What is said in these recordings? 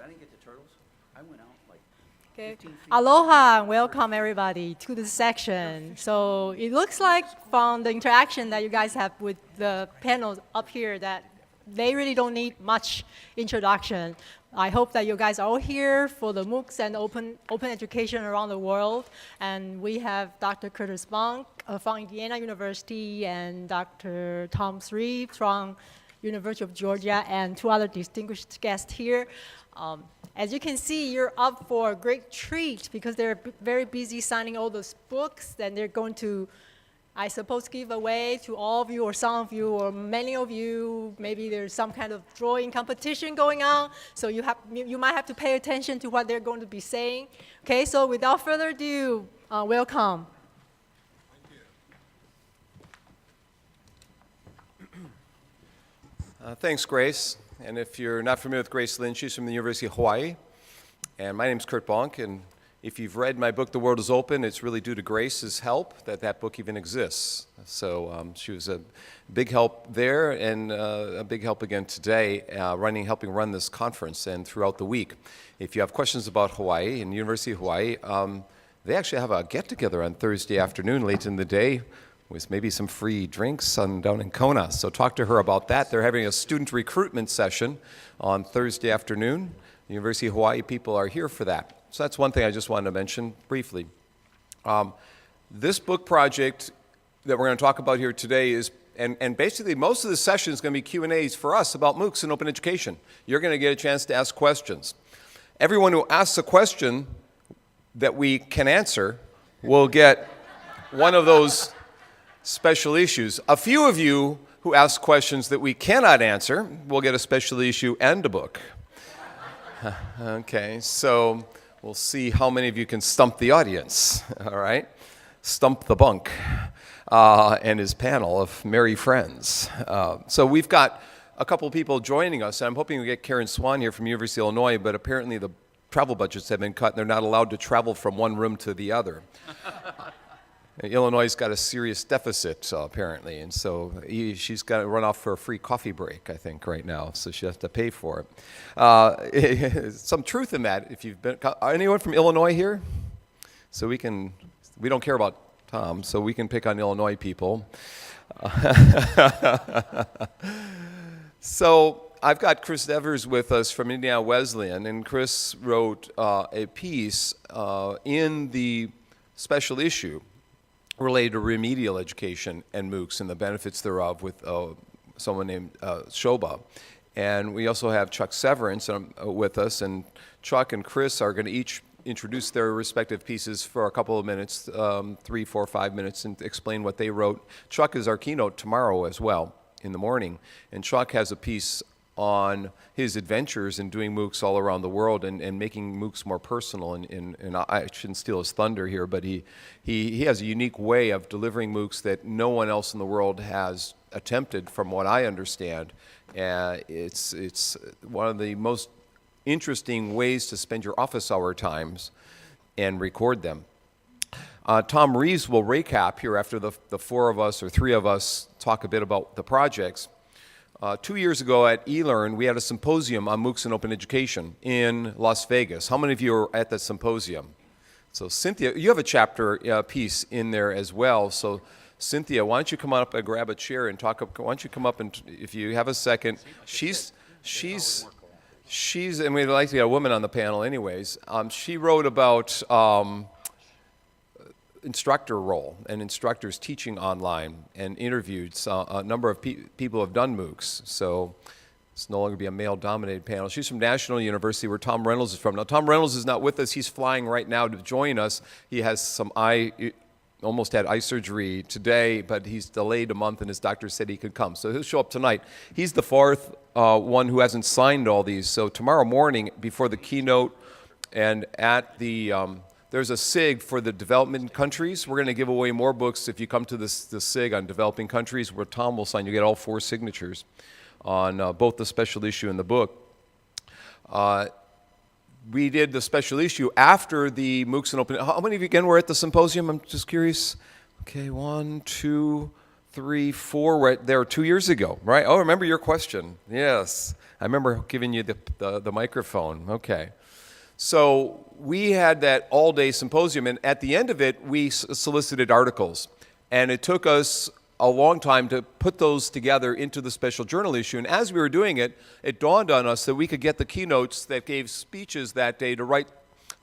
I didn't get the turtles. I went out like Okay. 15 feet. Aloha and welcome everybody to this section. So it looks like from the interaction that you guys have with the panels up here that they really don't need much introduction. I hope that you guys are all here for the MOOCs and open education around the world. And we have Dr. Curtis Monk from Indiana University and Dr. Tom Sreeve from University of Georgia and two other distinguished guests here. As you can see, you're up for a great treat because they're very busy signing all those books, and they're going to, I suppose, give away to all of you or some of you or many of you. Maybe there's some kind of drawing competition going on, so you might have to pay attention to what they're going to be saying. Okay, so without further ado, welcome. Thanks, Grace. And if you're not familiar with Grace Lynn, she's from the University of Hawaii. And my name's Kurt Bonk, and if you've read my book, The World is Open, it's really due to Grace's help that book even exists. So she was a big help there and a big help again today, helping run this conference and throughout the week. If you have questions about Hawaii and University of Hawaii, they actually have a get-together on Thursday afternoon late in the day with maybe some free drinks down in Kona. So talk to her about that. They're having a student recruitment session on Thursday afternoon. The University of Hawaii people are here for that. So that's one thing I just wanted to mention briefly. This book project that we're going to talk about here today is, and basically most of the session is going to be Q&As for us about MOOCs and open education. You're going to get a chance to ask questions. Everyone who asks a question that we can answer will get one of those special issues. A few of you who ask questions that we cannot answer will get a special issue and a book. Okay, so we'll see how many of you can stump the audience, all right? Stump the Bunk and his panel of merry friends. So we've got a couple of people joining us, and I'm hoping we get Karen Swan here from University of Illinois, but apparently the travel budgets have been cut and they're not allowed to travel from one room to the other. Illinois has got a serious deficit, apparently, and so she's got to run off for a free coffee break, I think, right now, so she has to pay for it. Some truth in that, if you've been, anyone from Illinois here? So we don't care about Tom, so we can pick on Illinois people. So I've got Chris Evers with us from Indiana Wesleyan, and Chris wrote a piece in the special issue related to remedial education and MOOCs and the benefits thereof with someone named Shoba. And we also have Chuck Severance with us, and Chuck and Chris are going to each introduce their respective pieces for a couple of minutes, 3, 4, 5 minutes, and explain what they wrote. Chuck is our keynote tomorrow as well in the morning, and Chuck has a piece on his adventures in doing MOOCs all around the world and making MOOCs more personal. And I shouldn't steal his thunder here, but he has a unique way of delivering MOOCs that no one else in the world has attempted, from what I understand. It's one of the most interesting ways to spend your office hour times and record them. Tom Reeves will recap here after the four of us or three of us talk a bit about the projects. 2 years ago at eLearn, we had a symposium on MOOCs and open education in Las Vegas. How many of you were at that symposium? So Cynthia, you have a chapter piece in there as well. So Cynthia, why don't you come up and grab a chair and talk? Why don't you come up and, if you have a second, she's, and we'd like to get a woman on the panel anyways. She wrote about instructor role and instructors teaching online and interviewed a number of people who have done MOOCs. So it's no longer be a male-dominated panel. She's from National University, where Tom Reynolds is from. Now, Tom Reynolds is not with us. He's flying right now to join us. He has some almost had eye surgery today, but he's delayed a month, and his doctor said he could come. So he'll show up tonight. He's the fourth one who hasn't signed all these. So tomorrow morning, before the keynote and at the there's a SIG for the development countries. We're going to give away more books if you come to the SIG on developing countries, where Tom will sign. You get all 4 signatures on both the special issue and the book. We did the special issue after the MOOCs and Open. How many of you again were at the symposium? I'm just curious. Okay, 1, 2, 3, 4. We're there 2 years ago, right? Oh, remember your question. Yes. I remember giving you the microphone. Okay. So we had that all-day symposium, and at the end of it, we solicited articles. And it took us a long time to put those together into the special journal issue. And as we were doing it, it dawned on us that we could get the keynotes that gave speeches that day to write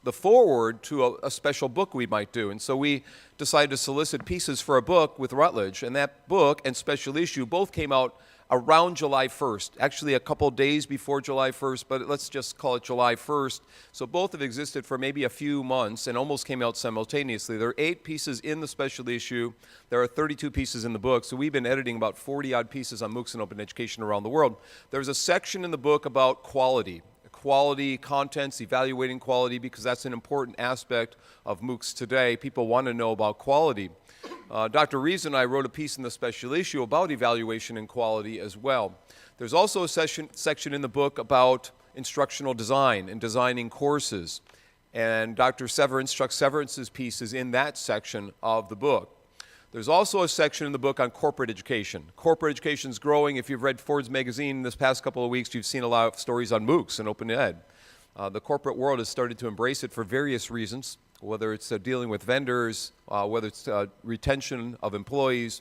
the foreword to a special book we might do. And so we decided to solicit pieces for a book with Routledge. And that book and special issue both came out around July 1st, actually a couple days before July 1st, but let's just call it July 1st. So both have existed for maybe a few months and almost came out simultaneously. There are 8 pieces in the special issue. There are 32 pieces in the book. So we've been editing about 40-odd pieces on MOOCs and open education around the world. There's a section in the book about quality contents, evaluating quality, because that's an important aspect of MOOCs today. People want to know about quality. Dr. Reeves and I wrote a piece in the special issue about evaluation and quality as well. There's also a section in the book about instructional design and designing courses. And Dr. Severance, Chuck Severance's piece is in that section of the book. There's also a section in the book on corporate education. Corporate education is growing. If you've read Ford's magazine this past couple of weeks, you've seen a lot of stories on MOOCs and open ed. The corporate world has started to embrace it for various reasons, whether it's dealing with vendors, whether it's retention of employees,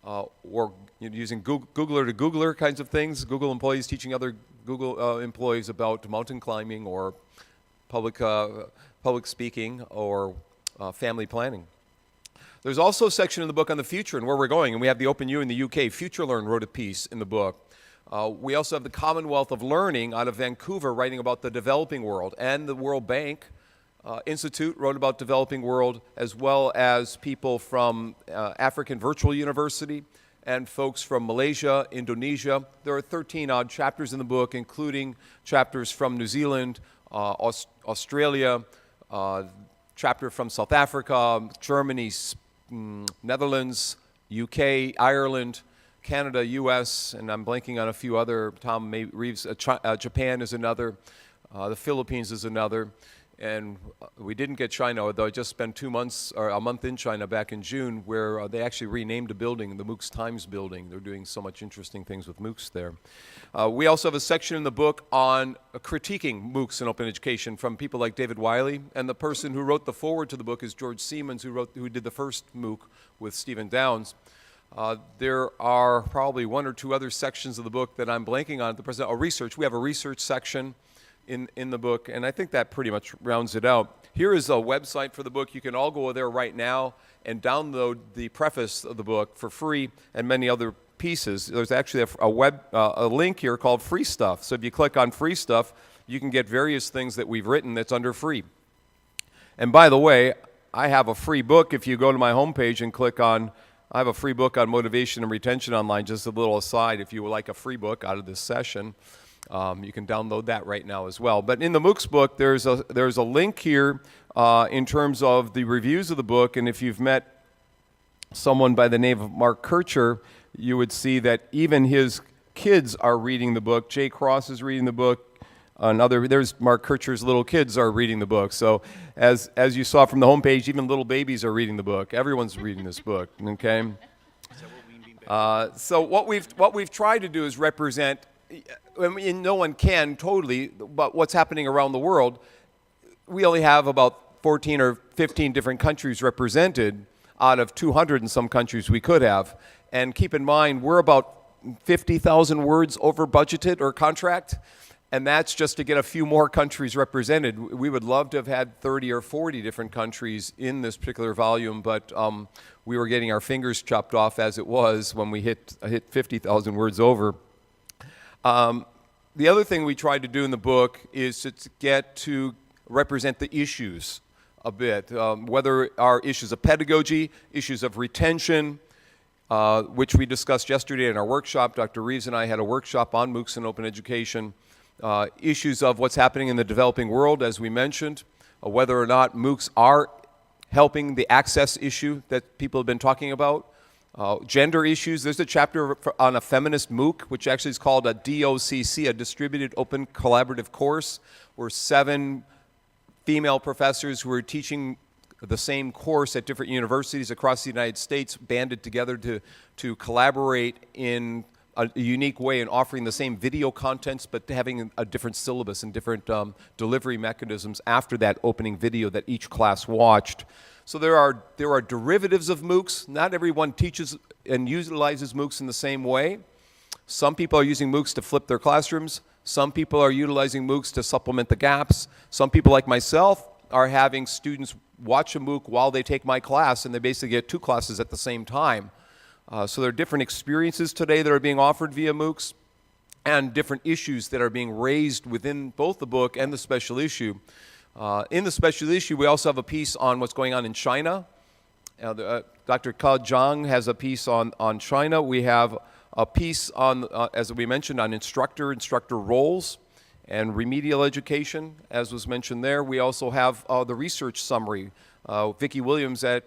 or using Googler to Googler kinds of things, Google employees teaching other Google employees about mountain climbing or public speaking or family planning. There's also a section in the book on the future and where we're going, and we have the Open U in the UK. FutureLearn wrote a piece in the book. We also have the Commonwealth of Learning out of Vancouver writing about the developing world, and the World Bank Institute wrote about developing world, as well as people from African Virtual University and folks from Malaysia, Indonesia. There are 13-odd chapters in the book, including chapters from New Zealand, Australia, chapter from South Africa, Germany, Netherlands, UK, Ireland, Canada, US, and I'm blanking on a few other. Tom Reeves, Japan is another. The Philippines is another. And we didn't get China, although I just spent 2 months, or a month in China back in June, where they actually renamed a building, the MOOCs Times building. They're doing so much interesting things with MOOCs there. We also have a section in the book on critiquing MOOCs and open education from people like David Wiley, and the person who wrote the foreword to the book is George Siemens, who did the first MOOC with Stephen Downes. There are probably 1 or 2 other sections of the book that I'm blanking on at the present. We have a research section in the book, and I think that pretty much rounds it out. Here is a website for the book. You can all go there right now and download the preface of the book for free and many other pieces. There's actually a link here called Free Stuff. So if you click on Free Stuff, you can get various things that we've written that's under free. And by the way, I have a free book. If you go to my homepage and click on, I have a free book on motivation and retention online. Just a little aside, if you would like a free book out of this session, you can download that right now as well. But in the MOOCs book, there's a link here in terms of the reviews of the book. And if you've met someone by the name of Mark Kircher, you would see that even his kids are reading the book. Jay Cross is reading the book. There's Mark Kircher's little kids are reading the book. So as you saw from the homepage, even little babies are reading the book. Everyone's reading this book. Okay. So what we've tried to do is represent. I mean, no one can totally, but what's happening around the world, we only have about 14 or 15 different countries represented out of 200 and some countries we could have. And keep in mind, we're about 50,000 words over budgeted or contract, and that's just to get a few more countries represented. We would love to have had 30 or 40 different countries in this particular volume, but we were getting our fingers chopped off as it was when we hit 50,000 words over. The other thing we tried to do in the book is to get to represent the issues a bit, whether our issues of pedagogy, issues of retention, which we discussed yesterday in our workshop. Dr. Reeves and I had a workshop on MOOCs and open education, issues of what's happening in the developing world, as we mentioned, whether or not MOOCs are helping the access issue that people have been talking about. Gender issues. There's a chapter on a feminist MOOC, which actually is called a DOCC, a Distributed Open Collaborative Course, where 7 female professors who are teaching the same course at different universities across the United States banded together to collaborate in a unique way in offering the same video contents, but having a different syllabus and different delivery mechanisms after that opening video that each class watched. So there are derivatives of MOOCs. Not everyone teaches and utilizes MOOCs in the same way. Some people are using MOOCs to flip their classrooms. Some people are utilizing MOOCs to supplement the gaps. Some people, like myself, are having students watch a MOOC while they take my class, and they basically get 2 classes at the same time. So there are different experiences today that are being offered via MOOCs, and different issues that are being raised within both the book and the special issue. In the special issue, we also have a piece on what's going on in China. Dr. Ke Zhang has a piece on China. We have a piece on, as we mentioned, on instructor roles and remedial education, as was mentioned there. We also have the research summary. Vicki Williams at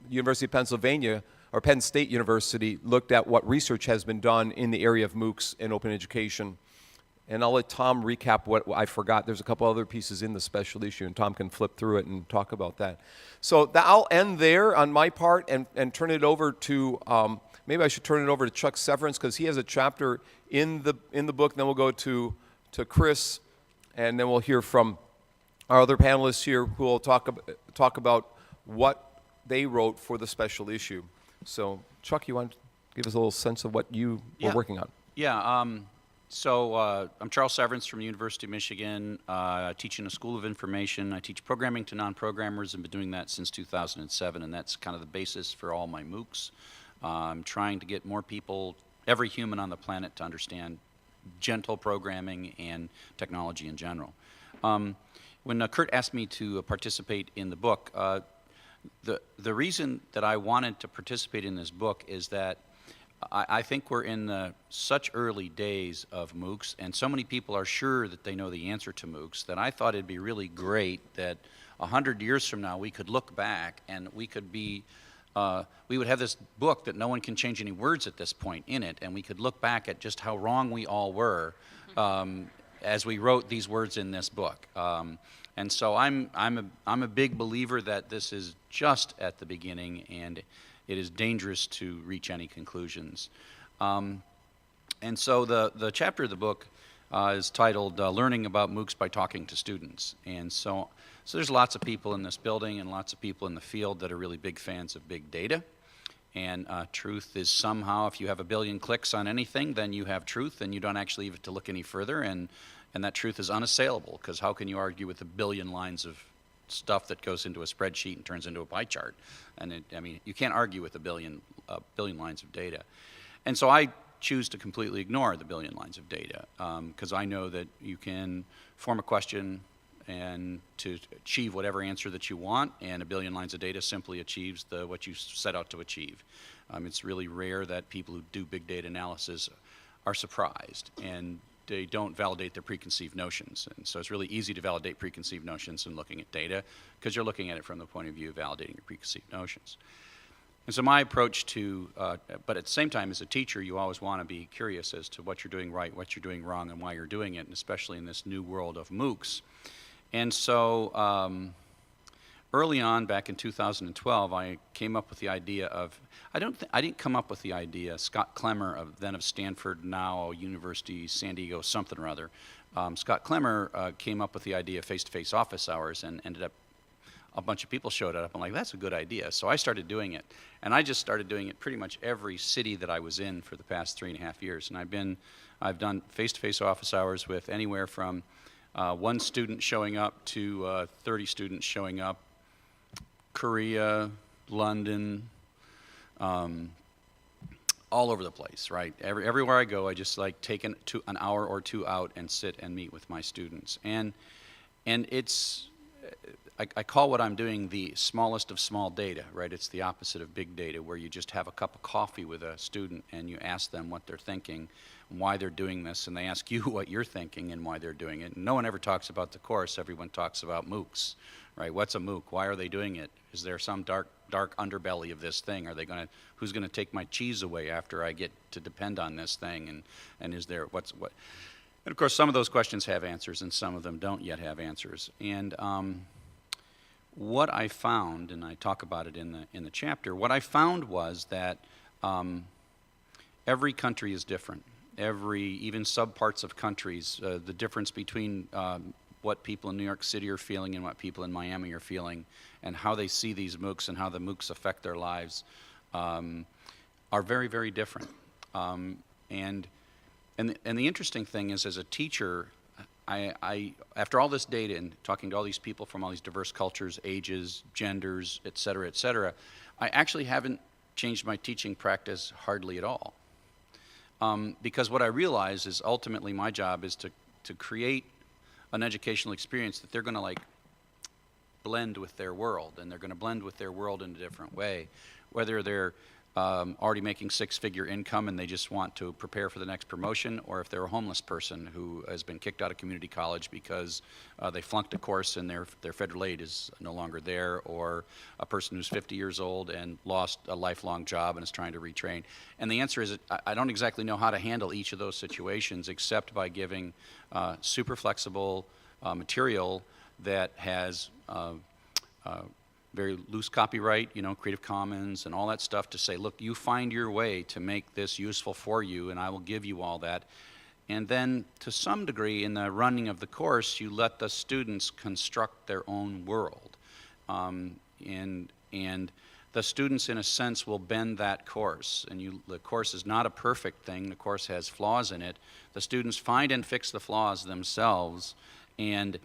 University of Pennsylvania, or Penn State University, looked at what research has been done in the area of MOOCs and open education. And I'll let Tom recap what I forgot. There's a couple other pieces in the special issue, and Tom can flip through it and talk about that. So I'll end there on my part and turn it over to, maybe I should turn it over to Chuck Severance, because he has a chapter in the book. Then we'll go to Chris, and then we'll hear from our other panelists here who will talk about what they wrote for the special issue. So, Chuck, you want to give us a little sense of what you were working on? Yeah. So I'm Charles Severance from the University of Michigan. I teach in a School of Information. I teach programming to non-programmers and been doing that since 2007, and that's kind of the basis for all my MOOCs. I'm trying to get more people, every human on the planet, to understand gentle programming and technology in general. When Kurt asked me to participate in the book, the reason that I wanted to participate in this book is that I think we're in such early days of MOOCs, and so many people are sure that they know the answer to MOOCs, that I thought it'd be really great that 100 years from now we could look back and we could be, we would have this book that no one can change any words at this point in it, and we could look back at just how wrong we all were as we wrote these words in this book. And so I'm a big believer that this is just at the beginning, and it is dangerous to reach any conclusions. And so the chapter of the book is titled Learning About MOOCs by Talking to Students. And so there's lots of people in this building and lots of people in the field that are really big fans of big data. And truth is somehow, if you have 1 billion clicks on anything, then you have truth, and you don't actually have to look any further. And that truth is unassailable, because how can you argue with 1 billion lines of stuff that goes into a spreadsheet and turns into a pie chart? And I mean, you can't argue with 1 billion lines of data. And so I choose to completely ignore the 1 billion lines of data, because I know that you can form a question and to achieve whatever answer that you want, and 1 billion lines of data simply achieves what you set out to achieve. It's really rare that people who do big data analysis are surprised, and they don't validate their preconceived notions. And so it's really easy to validate preconceived notions in looking at data, because you're looking at it from the point of view of validating your preconceived notions. And so my approach to, but at the same time, as a teacher, you always want to be curious as to what you're doing right, what you're doing wrong, and why you're doing it, and especially in this new world of MOOCs. And so early on, back in 2012, I came up with the idea of, I didn't come up with the idea. Scott Clemmer, then of Stanford, now University, San Diego, something or other. Scott Clemmer came up with the idea of face-to-face office hours, and ended up, a bunch of people showed up. I'm like, that's a good idea. So I started doing it. And I just started doing it pretty much every city that I was in for the past 3.5 years. And I've done face-to-face office hours with anywhere from 1 student showing up to 30 students showing up. Korea, London, all over the place, right? Everywhere I go, I just like take an hour or 2 out and sit and meet with my students. And it's, I call what I'm doing the smallest of small data, right? It's the opposite of big data, where you just have a cup of coffee with a student and you ask them what they're thinking, why they're doing this, and they ask you what you're thinking and why they're doing it. And no one ever talks about the course. Everyone talks about MOOCs, right? What's a MOOC? Why are they doing it? Is there some dark underbelly of this thing? Who's gonna take my cheese away after I get to depend on this thing? And is there, what? And of course, some of those questions have answers, and some of them don't yet have answers. And what I found, and I talk about it in the chapter, what I found was that every country is different. Even subparts of countries, the difference between what people in New York City are feeling and what people in Miami are feeling, and how they see these MOOCs and how the MOOCs affect their lives, are very, very different. And the interesting thing is, as a teacher, I after all this data and talking to all these people from all these diverse cultures, ages, genders, et cetera, I actually haven't changed my teaching practice hardly at all. Because what I realize is ultimately my job is to create an educational experience that they're going to like blend with their world, and they're going to blend with their world in a different way. Whether they're already making six-figure income and they just want to prepare for the next promotion, or if they're a homeless person who has been kicked out of community college because they flunked a course and their federal aid is no longer there, or a person who's 50 years old and lost a lifelong job and is trying to retrain. And the answer is I don't exactly know how to handle each of those situations except by giving super flexible material that has very loose copyright, Creative Commons and all that stuff, to say, look, you find your way to make this useful for you, and I will give you all that. And then, to some degree, in the running of the course, you let the students construct their own world. And the students, in a sense, will bend that course. And the course is not a perfect thing. The course has flaws in it. The students find and fix the flaws themselves, and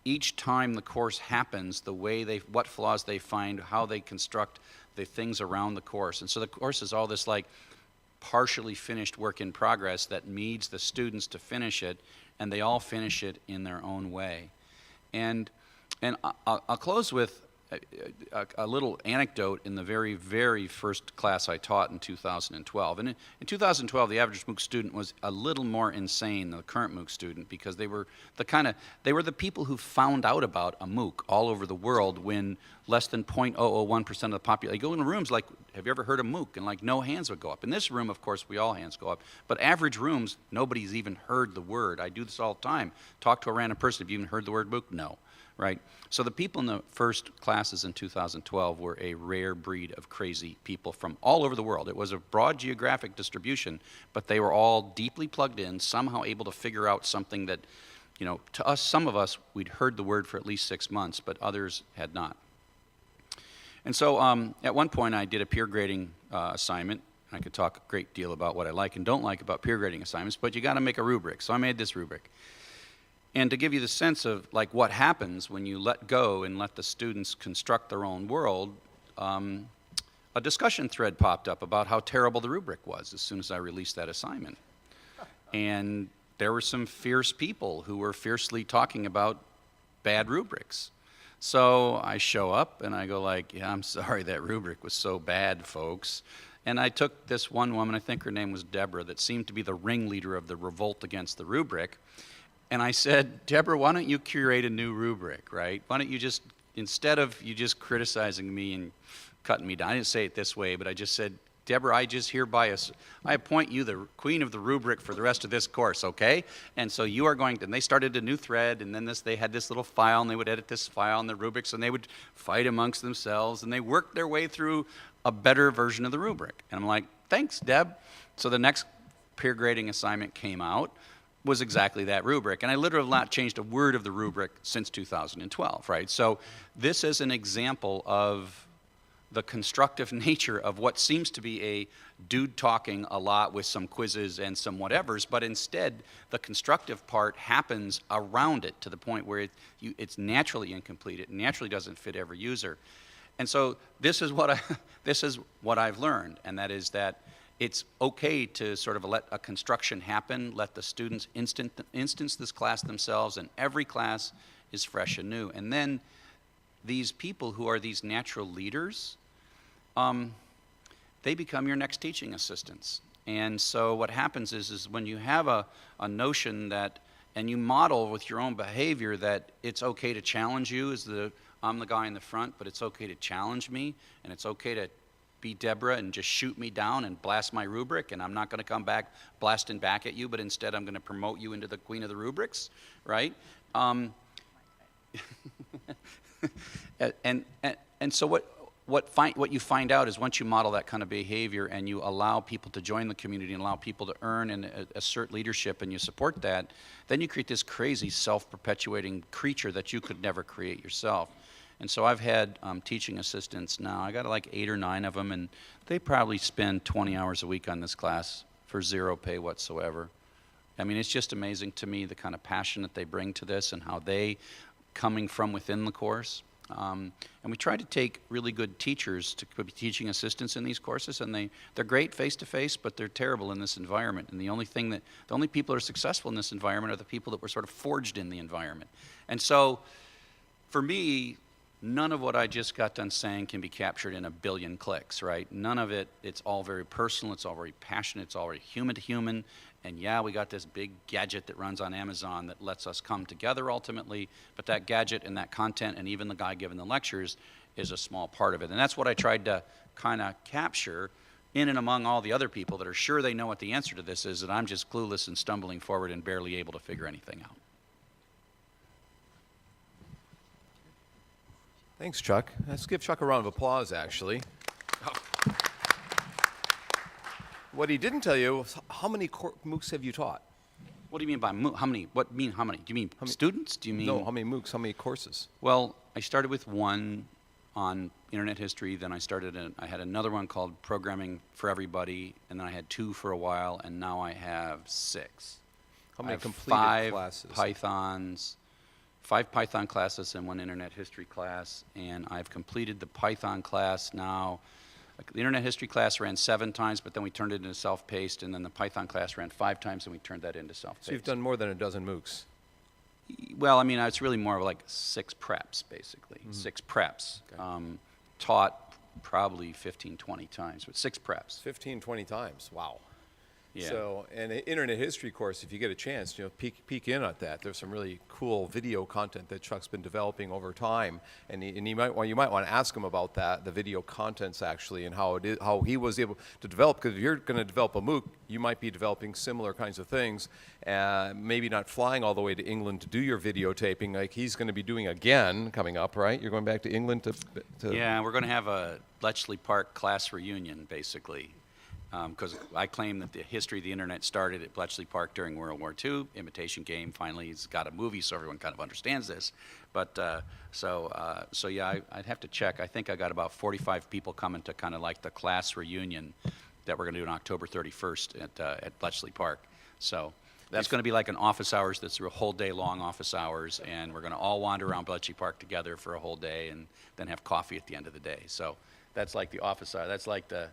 each time the course happens, what flaws they find, how they construct the things around the course. And so the course is all this like partially finished work in progress that needs the students to finish it, and they all finish it in their own way. And I'll close with a little anecdote in the very, very first class I taught in 2012. And in 2012, the average MOOC student was a little more insane than the current MOOC student, because they were the people who found out about a MOOC all over the world when less than 0.001% of the population. You go in rooms like, have you ever heard of MOOC? And like no hands would go up. In this room, of course, all hands go up. But average rooms, nobody's even heard the word. I do this all the time. Talk to a random person, have you even heard the word MOOC? No. Right? So the people in the first classes in 2012 were a rare breed of crazy people from all over the world. It was a broad geographic distribution, but they were all deeply plugged in, somehow able to figure out something that, to us, some of us, we'd heard the word for at least 6 months, but others had not. And so at one point I did a peer grading assignment. I could talk a great deal about what I like and don't like about peer grading assignments, but you got to make a rubric. So I made this rubric. And to give you the sense of like what happens when you let go and let the students construct their own world, a discussion thread popped up about how terrible the rubric was as soon as I released that assignment. And there were some fierce people who were fiercely talking about bad rubrics. So I show up and I go like, yeah, I'm sorry that rubric was so bad, folks. And I took this one woman, I think her name was Deborah, that seemed to be the ringleader of the revolt against the rubric. And I said, Deborah, why don't you curate a new rubric, right? Why don't you just, instead of you just criticizing me and cutting me down, I didn't say it this way, but I just said, Deborah, I just hereby, I appoint you the queen of the rubric for the rest of this course, okay? And so you are going to, and they started a new thread, and then they had this little file, and they would edit this file in the rubrics, and they would fight amongst themselves, and they worked their way through a better version of the rubric. And I'm like, thanks, Deb. So the next peer grading assignment came out, was exactly that rubric. And I literally have not changed a word of the rubric since 2012, right? So this is an example of the constructive nature of what seems to be a dude talking a lot with some quizzes and some whatevers, but instead the constructive part happens around it to the point where it's naturally incomplete. It naturally doesn't fit every user. And so this is what I've learned, and that is that it's okay to sort of let a construction happen, let the students instance this class themselves, and every class is fresh and new. And then these people who are these natural leaders, they become your next teaching assistants. And so what happens is when you have a notion that, and you model with your own behavior that it's okay to challenge you, I'm the guy in the front, but it's okay to challenge me, and it's okay to be Deborah and just shoot me down and blast my rubric, and I'm not going to come back blasting back at you, but instead I'm going to promote you into the queen of the rubrics, right? And so what you find out is once you model that kind of behavior and you allow people to join the community and allow people to earn and assert leadership and you support that, then you create this crazy self-perpetuating creature that you could never create yourself. And so I've had teaching assistants now. I got like 8 or 9 of them, and they probably spend 20 hours a week on this class for 0 pay whatsoever. I mean, it's just amazing to me the kind of passion that they bring to this and how they, coming from within the course. And we try to take really good teachers to be teaching assistants in these courses, and they're great face-to-face, but they're terrible in this environment. And the only people that are successful in this environment are the people that were sort of forged in the environment. And so, for me, none of what I just got done saying can be captured in a billion clicks, right? None of it, it's all very personal, it's all very passionate, it's all very human to human. And yeah, we got this big gadget that runs on Amazon that lets us come together ultimately, but that gadget and that content and even the guy giving the lectures is a small part of it. And that's what I tried to kind of capture in and among all the other people that are sure they know what the answer to this is, that I'm just clueless and stumbling forward and barely able to figure anything out. Thanks, Chuck. Let's give Chuck a round of applause, actually. What he didn't tell you was how many MOOCs have you taught? What do you mean by how many? What mean how many? Do you mean students? Do you mean? No, how many MOOCs, how many courses? Well, I started with one on internet history, then I had another one called Programming for Everybody, and then I had 2 for a while, and now I have 6. How many I have completed 5 classes? 5 Python classes and 1 internet history class, and I've completed the Python class now. The internet history class ran 7 times, but then we turned it into self-paced, and then the Python class ran 5 times, and we turned that into self-paced. So you've done more than a dozen MOOCs. Well, I mean, it's really more of like 6 preps, basically. 6 preps. Okay. Taught probably 15, 20 times, but 6 preps. 15, 20 times. Wow. Yeah. So, and the internet history course, if you get a chance, peek in at that. There's some really cool video content that Chuck's been developing over time, and you might want to ask him about that, the video contents actually, and how he was able to develop. Because if you're going to develop a MOOC, you might be developing similar kinds of things, maybe not flying all the way to England to do your videotaping like he's going to be doing again coming up, right? You're going back to England to Yeah, we're going to have a Bletchley Park class reunion, basically. Because I claim that the history of the internet started at Bletchley Park during World War II. Imitation Game finally has got a movie, so everyone kind of understands this. But so yeah, I'd have to check. I think I got about 45 people coming to kind of like the class reunion that we're going to do on October 31st at Bletchley Park. So that's going to be like an office hours. That's a whole day long office hours, and we're going to all wander around Bletchley Park together for a whole day, and then have coffee at the end of the day. So that's like the office hour. That's like the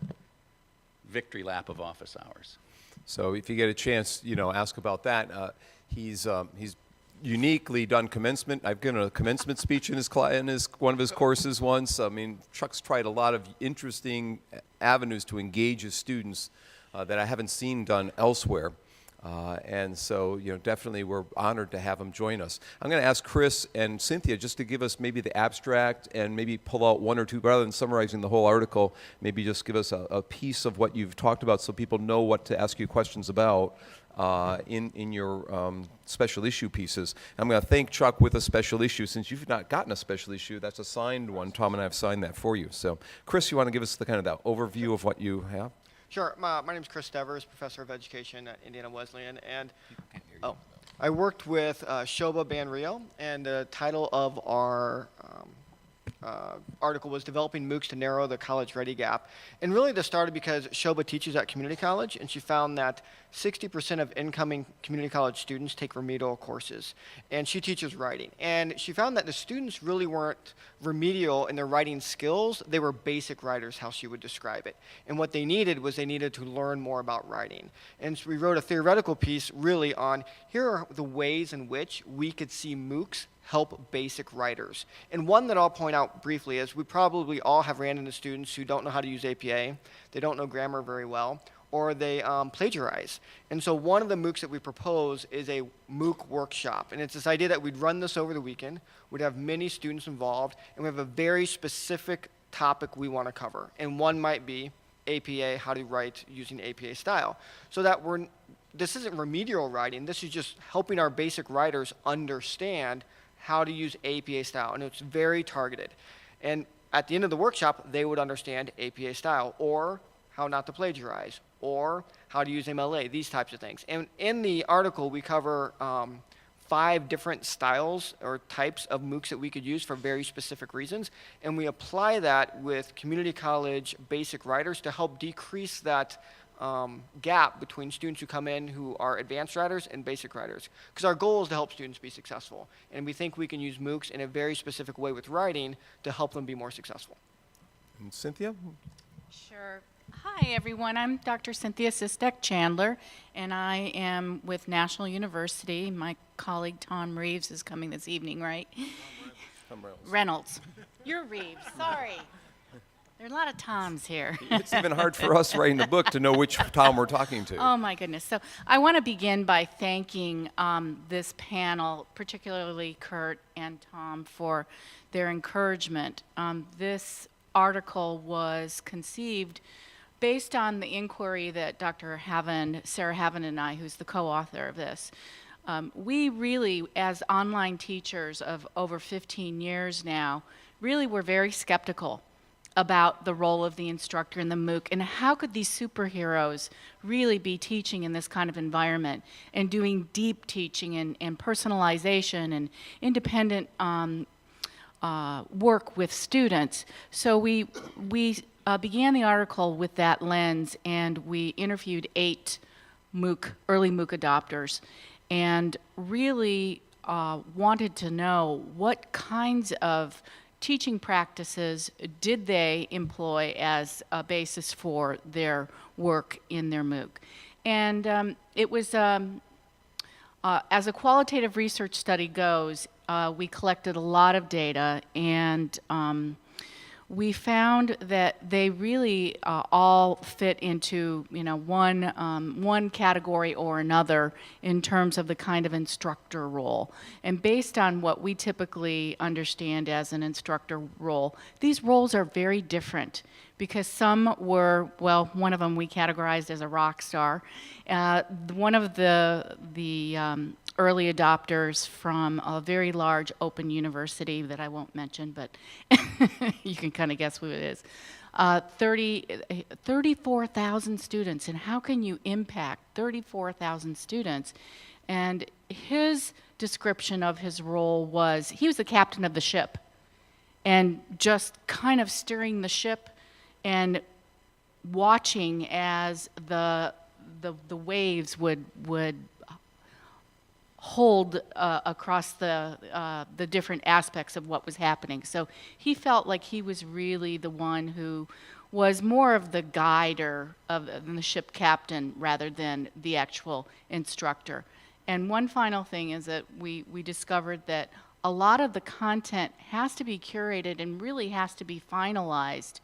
victory lap of office hours. So if you get a chance, ask about that. He's uniquely done commencement. I've given a commencement speech in one of his courses once. I mean, Chuck's tried a lot of interesting avenues to engage his students that I haven't seen done elsewhere. And so, definitely we're honored to have him join us. I'm going to ask Chris and Cynthia just to give us maybe the abstract and maybe pull out 1 or 2, rather than summarizing the whole article, maybe just give us a piece of what you've talked about so people know what to ask you questions about in your special issue pieces. I'm going to thank Chuck with a special issue. Since you've not gotten a special issue, that's a signed one. Tom and I have signed that for you. So, Chris, you want to give us the kind of that overview of what you have? Sure. My name is Chris Devers, professor of education at Indiana Wesleyan, and I worked with Shoba Banrio, and the title of our article was Developing MOOCs to Narrow the College Ready Gap. And really this started because Shoba teaches at community college, and she found that 60% of incoming community college students take remedial courses. And she teaches writing. And she found that the students really weren't remedial in their writing skills. They were basic writers, how she would describe it. And what they needed was they needed to learn more about writing. And so we wrote a theoretical piece really on here are the ways in which we could see MOOCs help basic writers. And one that I'll point out briefly is we probably all have ran into students who don't know how to use APA, they don't know grammar very well, or they plagiarize. And so one of the MOOCs that we propose is a MOOC workshop. And it's this idea that we'd run this over the weekend, we'd have many students involved, and we have a very specific topic we want to cover. And one might be APA, how to write using APA style. So that this isn't remedial writing, this is just helping our basic writers understand how to use APA style, and it's very targeted. And at the end of the workshop, they would understand APA style, or how not to plagiarize, or how to use MLA, these types of things. And in the article, we cover 5 different styles or types of MOOCs that we could use for very specific reasons, and we apply that with community college basic writers to help decrease that gap between students who come in who are advanced writers and basic writers. Because our goal is to help students be successful, and we think we can use MOOCs in a very specific way with writing to help them be more successful. And Cynthia? Sure. Hi, everyone. I'm Dr. Cynthia Sistek Chandler, and I am with National University. My colleague Tom Reeves is coming this evening, right? Tom Reynolds. Reynolds. You're Reeves. Sorry. There are a lot of Toms here. It's even hard for us writing the book to know which Tom we're talking to. Oh, my goodness. So I want to begin by thanking this panel, particularly Kurt and Tom, for their encouragement. This article was conceived based on the inquiry that Dr. Haven, Sarah Haven and I, who's the co-author of this, we really, as online teachers of over 15 years now, really were very skeptical about the role of the instructor in the MOOC and how could these superheroes really be teaching in this kind of environment and doing deep teaching and personalization and independent work with students. So we began the article with that lens, and we interviewed 8 early MOOC adopters, and really wanted to know what kinds of teaching practices did they employ as a basis for their work in their MOOC. And it was, as a qualitative research study goes, we collected a lot of data, and we found that they really all fit into one category or another in terms of the kind of instructor role. And based on what we typically understand as an instructor role, these roles are very different, because some were, well, one of them we categorized as a rock star. One of the early adopters from a very large open university that I won't mention, but you can kind of guess who it is. 34,000 students, and how can you impact 34,000 students? And his description of his role was, he was the captain of the ship, and just kind of steering the ship and watching as the waves would hold across the different aspects of what was happening. So he felt like he was really the one who was more of the guider of the ship captain rather than the actual instructor. And one final thing is that we discovered that a lot of the content has to be curated and really has to be finalized.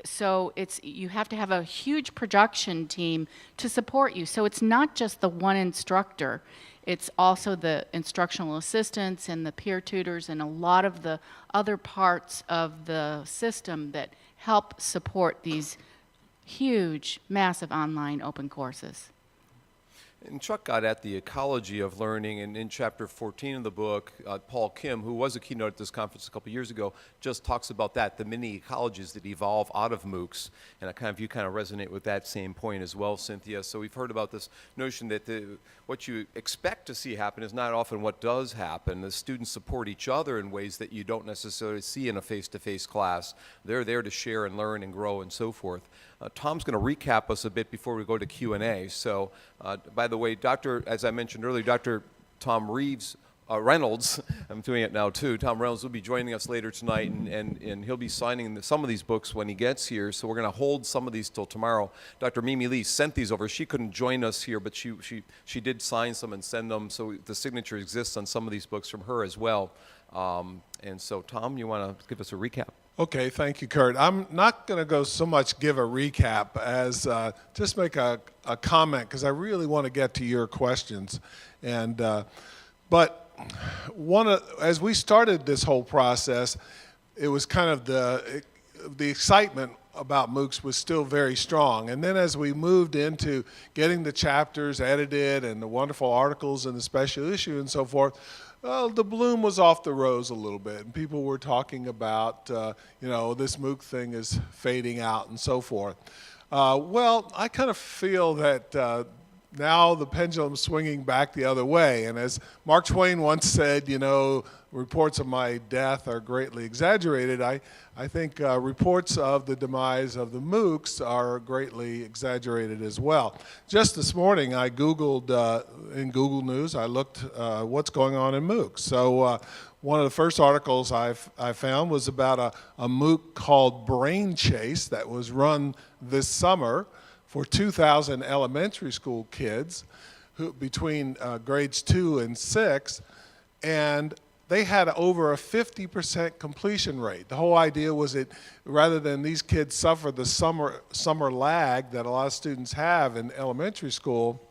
So you have to have a huge production team to support you. So it's not just the one instructor. It's also the instructional assistants and the peer tutors and a lot of the other parts of the system that help support these huge, massive online open courses. And Chuck got at the ecology of learning, and in chapter 14 of the book, Paul Kim, who was a keynote at this conference a couple years ago, just talks about that, the mini ecologies that evolve out of MOOCs. And you kind of resonate with that same point as well, Cynthia. So we've heard about this notion that what you expect to see happen is not often what does happen. The students support each other in ways that you don't necessarily see in a face-to-face class. They're there to share and learn and grow and so forth. Tom's going to recap us a bit before we go to Q&A. So, by the way, as I mentioned earlier, Dr. Tom Reynolds, I'm doing it now too, Tom Reynolds will be joining us later tonight, and he'll be signing some of these books when he gets here, so we're going to hold some of these till tomorrow. Dr. Mimi Lee sent these over. She couldn't join us here, but she did sign some and send them, so the signature exists on some of these books from her as well. And so, Tom, you want to give us a recap? Okay, thank you, Kurt. I'm not going to go so much give a recap as just make a comment, because I really want to get to your questions. And but as we started this whole process, it was kind of the excitement about MOOCs was still very strong. And then as we moved into getting the chapters edited and the wonderful articles and the special issue and so forth, well, the bloom was off the rose a little bit, and people were talking about, this MOOC thing is fading out and so forth. Well, I kind of feel that now the pendulum's swinging back the other way. And as Mark Twain once said, reports of my death are greatly exaggerated. I think reports of the demise of the MOOCs are greatly exaggerated as well. Just this morning, I Googled in Google News, I looked what's going on in MOOCs. So one of the first articles I found was about a MOOC called Brain Chase that was run this summer for 2,000 elementary school kids between grades 2 and 6, and they had over a 50% completion rate. The whole idea was that rather than these kids suffer the summer lag that a lot of students have in elementary school,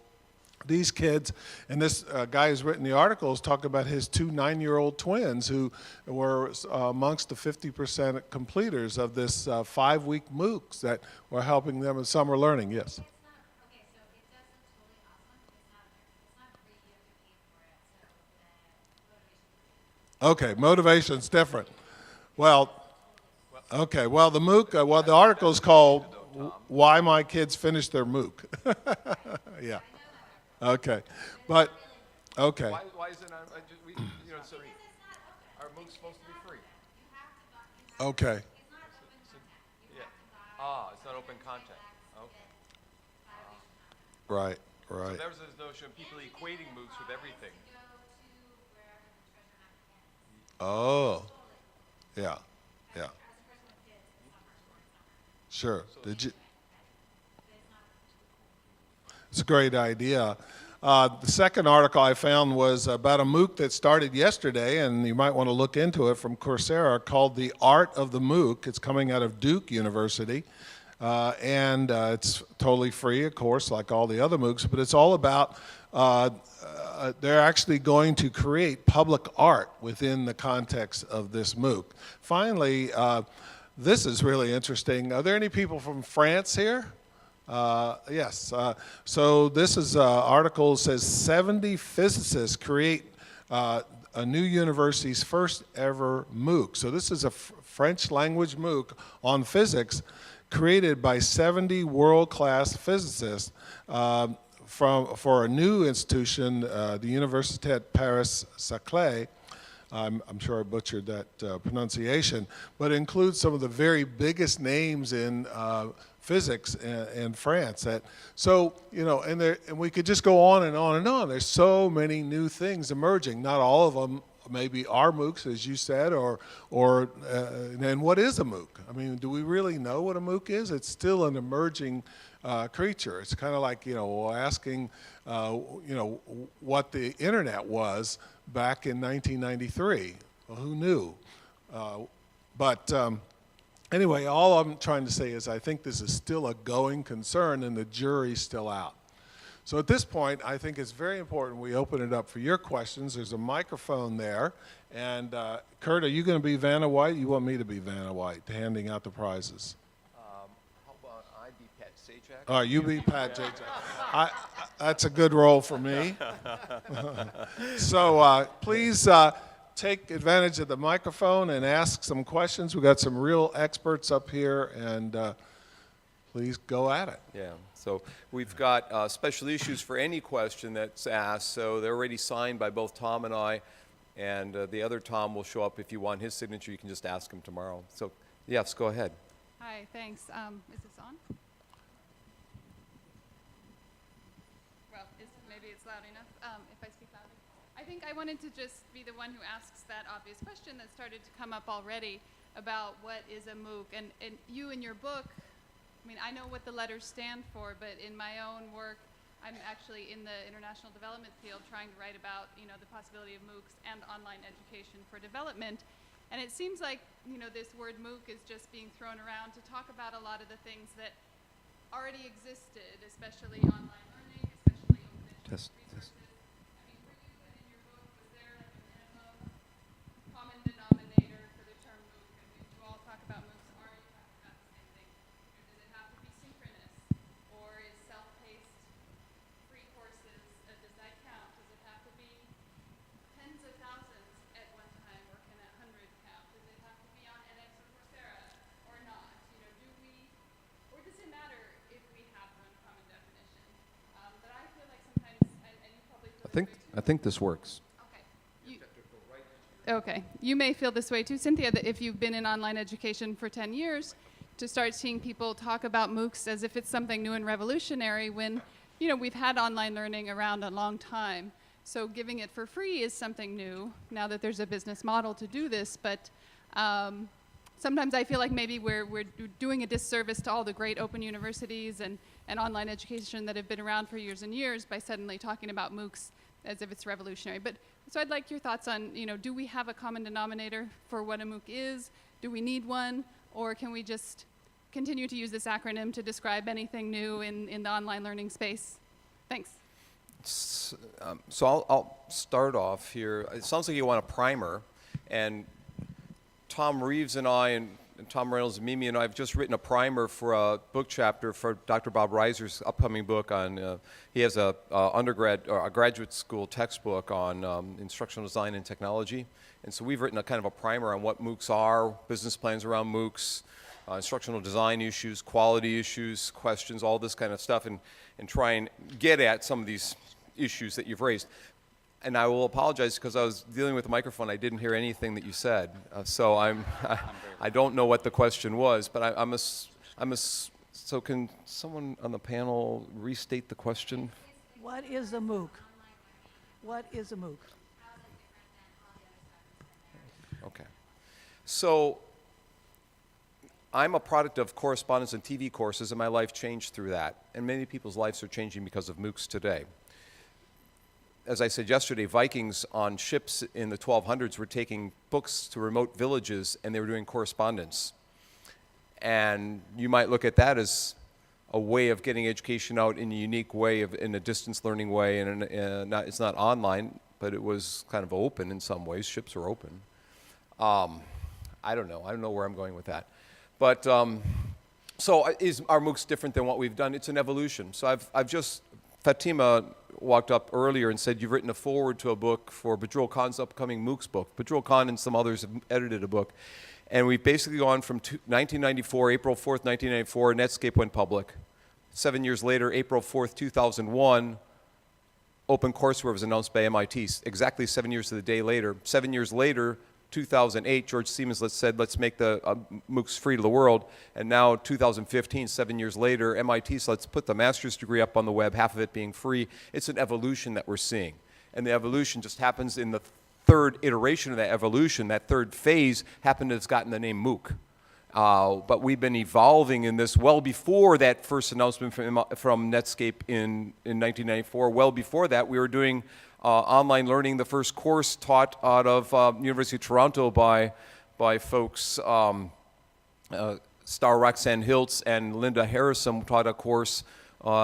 these kids, and this guy who's written the articles talk about his 2 9-year-old twins who were amongst the 50% completers of this 5-week MOOCs that were helping them in summer learning. Yes. Okay, motivation's different. Well, okay, well the MOOC, the article's called "Why My Kids Finished Their MOOC." Yeah. Okay, but okay. Why is it? So our MOOC's supposed to be free. Okay. Yeah. It's not open content. Okay. Right. So Right. there's this notion of people equating MOOCs with everything. Oh. Yeah. Yeah. Sure. Did you? It's a great idea. The second article I found was about a MOOC that started yesterday, and you might want to look into it, from Coursera, called The Art of the MOOC. It's coming out of Duke University, and it's totally free, of course, like all the other MOOCs, but it's all about they're actually going to create public art within the context of this MOOC. Finally, this is really interesting. Are there any people from France here? Yes. So this is article says 70 physicists create a new university's first ever MOOC. So this is a French language MOOC on physics created by 70 world-class physicists for a new institution, the Université Paris-Saclay. I'm sure I butchered that pronunciation, but it includes some of the very biggest names in physics in France. And we could just go on and on and on. There's so many new things emerging. Not all of them maybe are MOOCs, as you said, and what is a MOOC? I mean, do we really know what a MOOC is? It's still an emerging creature. It's kind of like, asking, what the internet was back in 1993. Well, who knew? Anyway, all I'm trying to say is I think this is still a going concern and the jury's still out. So at this point, I think it's very important we open it up for your questions. There's a microphone there. And Kurt, are you going to be Vanna White? You want me to be Vanna White, handing out the prizes? How about I be Pat Sajak? All right, you be Pat Sajak. That's a good role for me. So please take advantage of the microphone and ask some questions. We've got some real experts up here, and please go at it. Yeah, so we've got special issues for any question that's asked, so they're already signed by both Tom and I, and the other Tom will show up. If you want his signature, you can just ask him tomorrow. So, yes, go ahead. Hi, thanks. Is this on? Well, maybe it's loud enough if I speak louder. I think I wanted to just be the one who asks that obvious question that started to come up already about what is a MOOC. And you in your book, I mean, I know what the letters stand for, but in my own work, I'm actually in the international development field trying to write about, the possibility of MOOCs and online education for development. And it seems like, this word MOOC is just being thrown around to talk about a lot of the things that already existed, especially online learning, especially open resources. I mean, for you and in your book, was there like a minimum common denominator for the term MOOC? I mean, you all talk about MOOCs, are you talking about the same thing? Or does it have to be synchronous? Or is self-paced free courses, does that count? Does it have to be tens of thousands I think this works. Okay. You may feel this way too, Cynthia, that if you've been in online education for 10 years, to start seeing people talk about MOOCs as if it's something new and revolutionary when, we've had online learning around a long time. So giving it for free is something new now that there's a business model to do this. But sometimes I feel like maybe we're doing a disservice to all the great open universities and online education that have been around for years and years by suddenly talking about MOOCs as if it's revolutionary. But so I'd like your thoughts on, do we have a common denominator for what a MOOC is? Do we need one? Or can we just continue to use this acronym to describe anything new in the online learning space? Thanks. So I'll start off here. It sounds like you want a primer, and Tom Reeves and I and Tom Reynolds and Mimi and I have just written a primer for a book chapter for Dr. Bob Reiser's upcoming book on, he has a undergrad or a graduate school textbook on instructional design and technology. And so we've written a kind of a primer on what MOOCs are, business plans around MOOCs, instructional design issues, quality issues, questions, all this kind of stuff, and try and get at some of these issues that you've raised. And I will apologize because I was dealing with the microphone. I didn't hear anything that you said. So I don't know what the question was, but so can someone on the panel restate the question? What is a MOOC? What is a MOOC? Okay. So I'm a product of correspondence and TV courses, and my life changed through that. And many people's lives are changing because of MOOCs today. As I said yesterday, Vikings on ships in the 1200s were taking books to remote villages, and they were doing correspondence. And you might look at that as a way of getting education out in a unique way, in a distance learning way, and it's not online, but it was kind of open in some ways. Ships are open. I don't know where I'm going with that. But so is our MOOCs different than what we've done? It's an evolution. So Fatima walked up earlier and said, you've written a foreword to a book for Badrul Khan's upcoming MOOCs book. Badrul Khan and some others have edited a book. And we've basically gone from 1994, April 4th, 1994, Netscape went public. 7 years later, April 4th, 2001, OpenCourseWare was announced by MIT. Exactly 7 years to the day later. 7 years later, 2008, George Siemens said, let's make the MOOCs free to the world. And now, 2015, 7 years later, MIT said, let's put the master's degree up on the web, half of it being free. It's an evolution that we're seeing. And the evolution just happens in the third iteration of that evolution. That third phase happened to have gotten the name MOOC. But we've been evolving in this well before that first announcement from Netscape in 1994. Well before that, we were doing online learning. The first course taught out of University of Toronto by folks, Star Roxanne Hiltz and Linda Harrison taught a course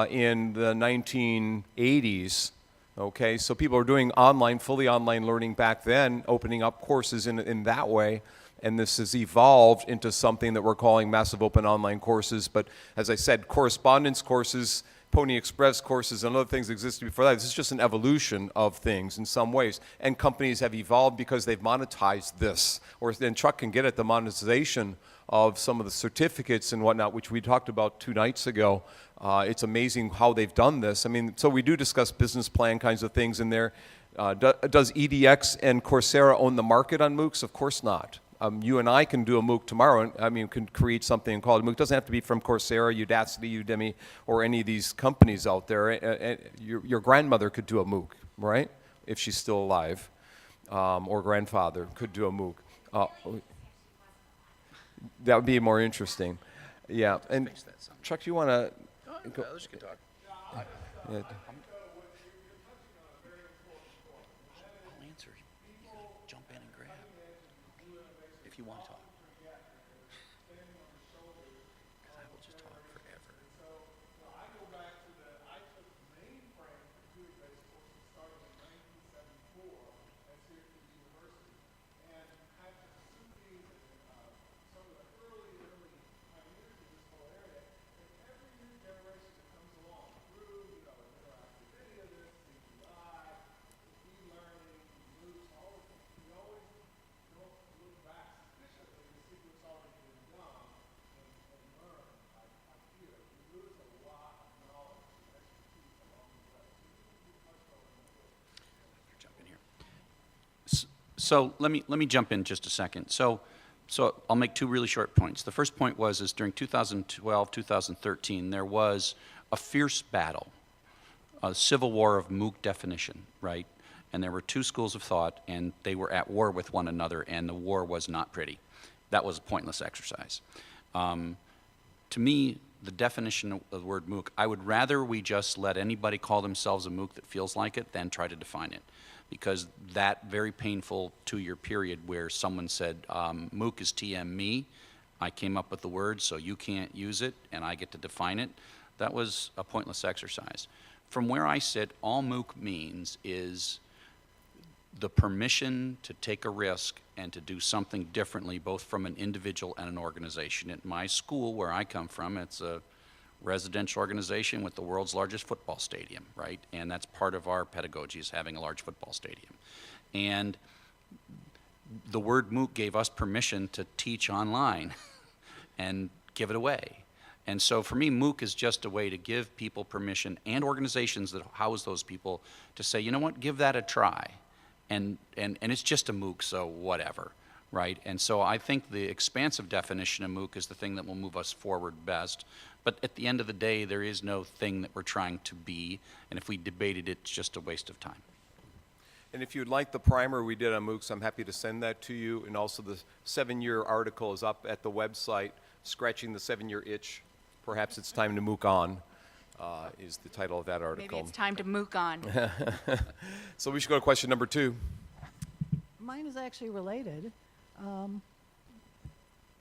in the 1980s. Okay, so people are doing fully online learning back then, opening up courses in that way. And this has evolved into something that we're calling massive open online courses. But as I said, correspondence courses, Pony Express courses, and other things existed before that. This is just an evolution of things in some ways. And companies have evolved because they've monetized this. And Chuck can get at the monetization of some of the certificates and whatnot, which we talked about 2 nights ago. It's amazing how they've done this. I mean, so we do discuss business plan kinds of things in there. Does EDX and Coursera own the market on MOOCs? Of course not. You and I can do a MOOC tomorrow. I mean, can create something and call it a MOOC. It doesn't have to be from Coursera, Udacity, Udemy, or any of these companies out there. Your grandmother could do a MOOC, right? If she's still alive, or grandfather could do a MOOC. That would be more interesting. Yeah. And Chuck, do you want to? Others can talk. Yeah. I'll answer. You can jump in and grab if you want to talk. Because I will just talk forever. So let me jump in just a second. So I'll make two really short points. The first point is during 2012, 2013, there was a fierce battle, a civil war of MOOC definition, right? And there were two schools of thought, and they were at war with one another, and the war was not pretty. That was a pointless exercise. To me, the definition of the word MOOC, I would rather we just let anybody call themselves a MOOC that feels like it than try to define it. Because that very painful 2-year period where someone said, MOOC is TM me, I came up with the word, so you can't use it, and I get to define it, that was a pointless exercise. From where I sit, all MOOC means is the permission to take a risk and to do something differently, both from an individual and an organization. At my school, where I come from, it's a residential organization with the world's largest football stadium, right? And that's part of our pedagogy, is having a large football stadium. And the word MOOC gave us permission to teach online and give it away. And so for me, MOOC is just a way to give people permission, and organizations that house those people, to say, you know what, give that a try. And it's just a MOOC, so whatever, right? And so I think the expansive definition of MOOC is the thing that will move us forward best. But at the end of the day, there is no thing that we're trying to be, and if we debated it, it's just a waste of time. And if you'd like the primer we did on MOOCs, I'm happy to send that to you. And also the 7-year article is up at the website, Scratching the 7-Year Itch. Perhaps it's time to MOOC on, is the title of that article. Maybe it's time to MOOC on. So we should go to question number 2. Mine is actually related.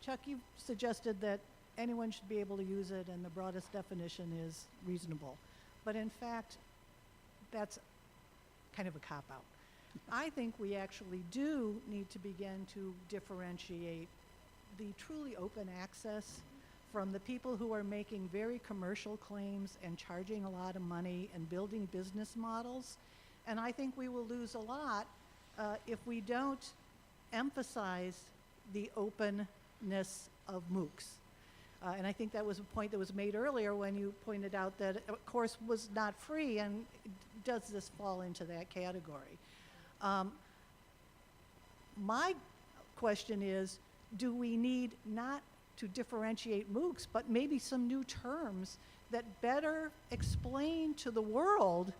Chuck, you suggested that anyone should be able to use it and the broadest definition is reasonable. But in fact, that's kind of a cop-out. I think we actually do need to begin to differentiate the truly open access from the people who are making very commercial claims and charging a lot of money and building business models. And I think we will lose a lot if we don't emphasize the openness of MOOCs. And I think that was a point that was made earlier when you pointed out that a course was not free, and does this fall into that category? My question is, do we need not to differentiate MOOCs, but maybe some new terms that better explain to the world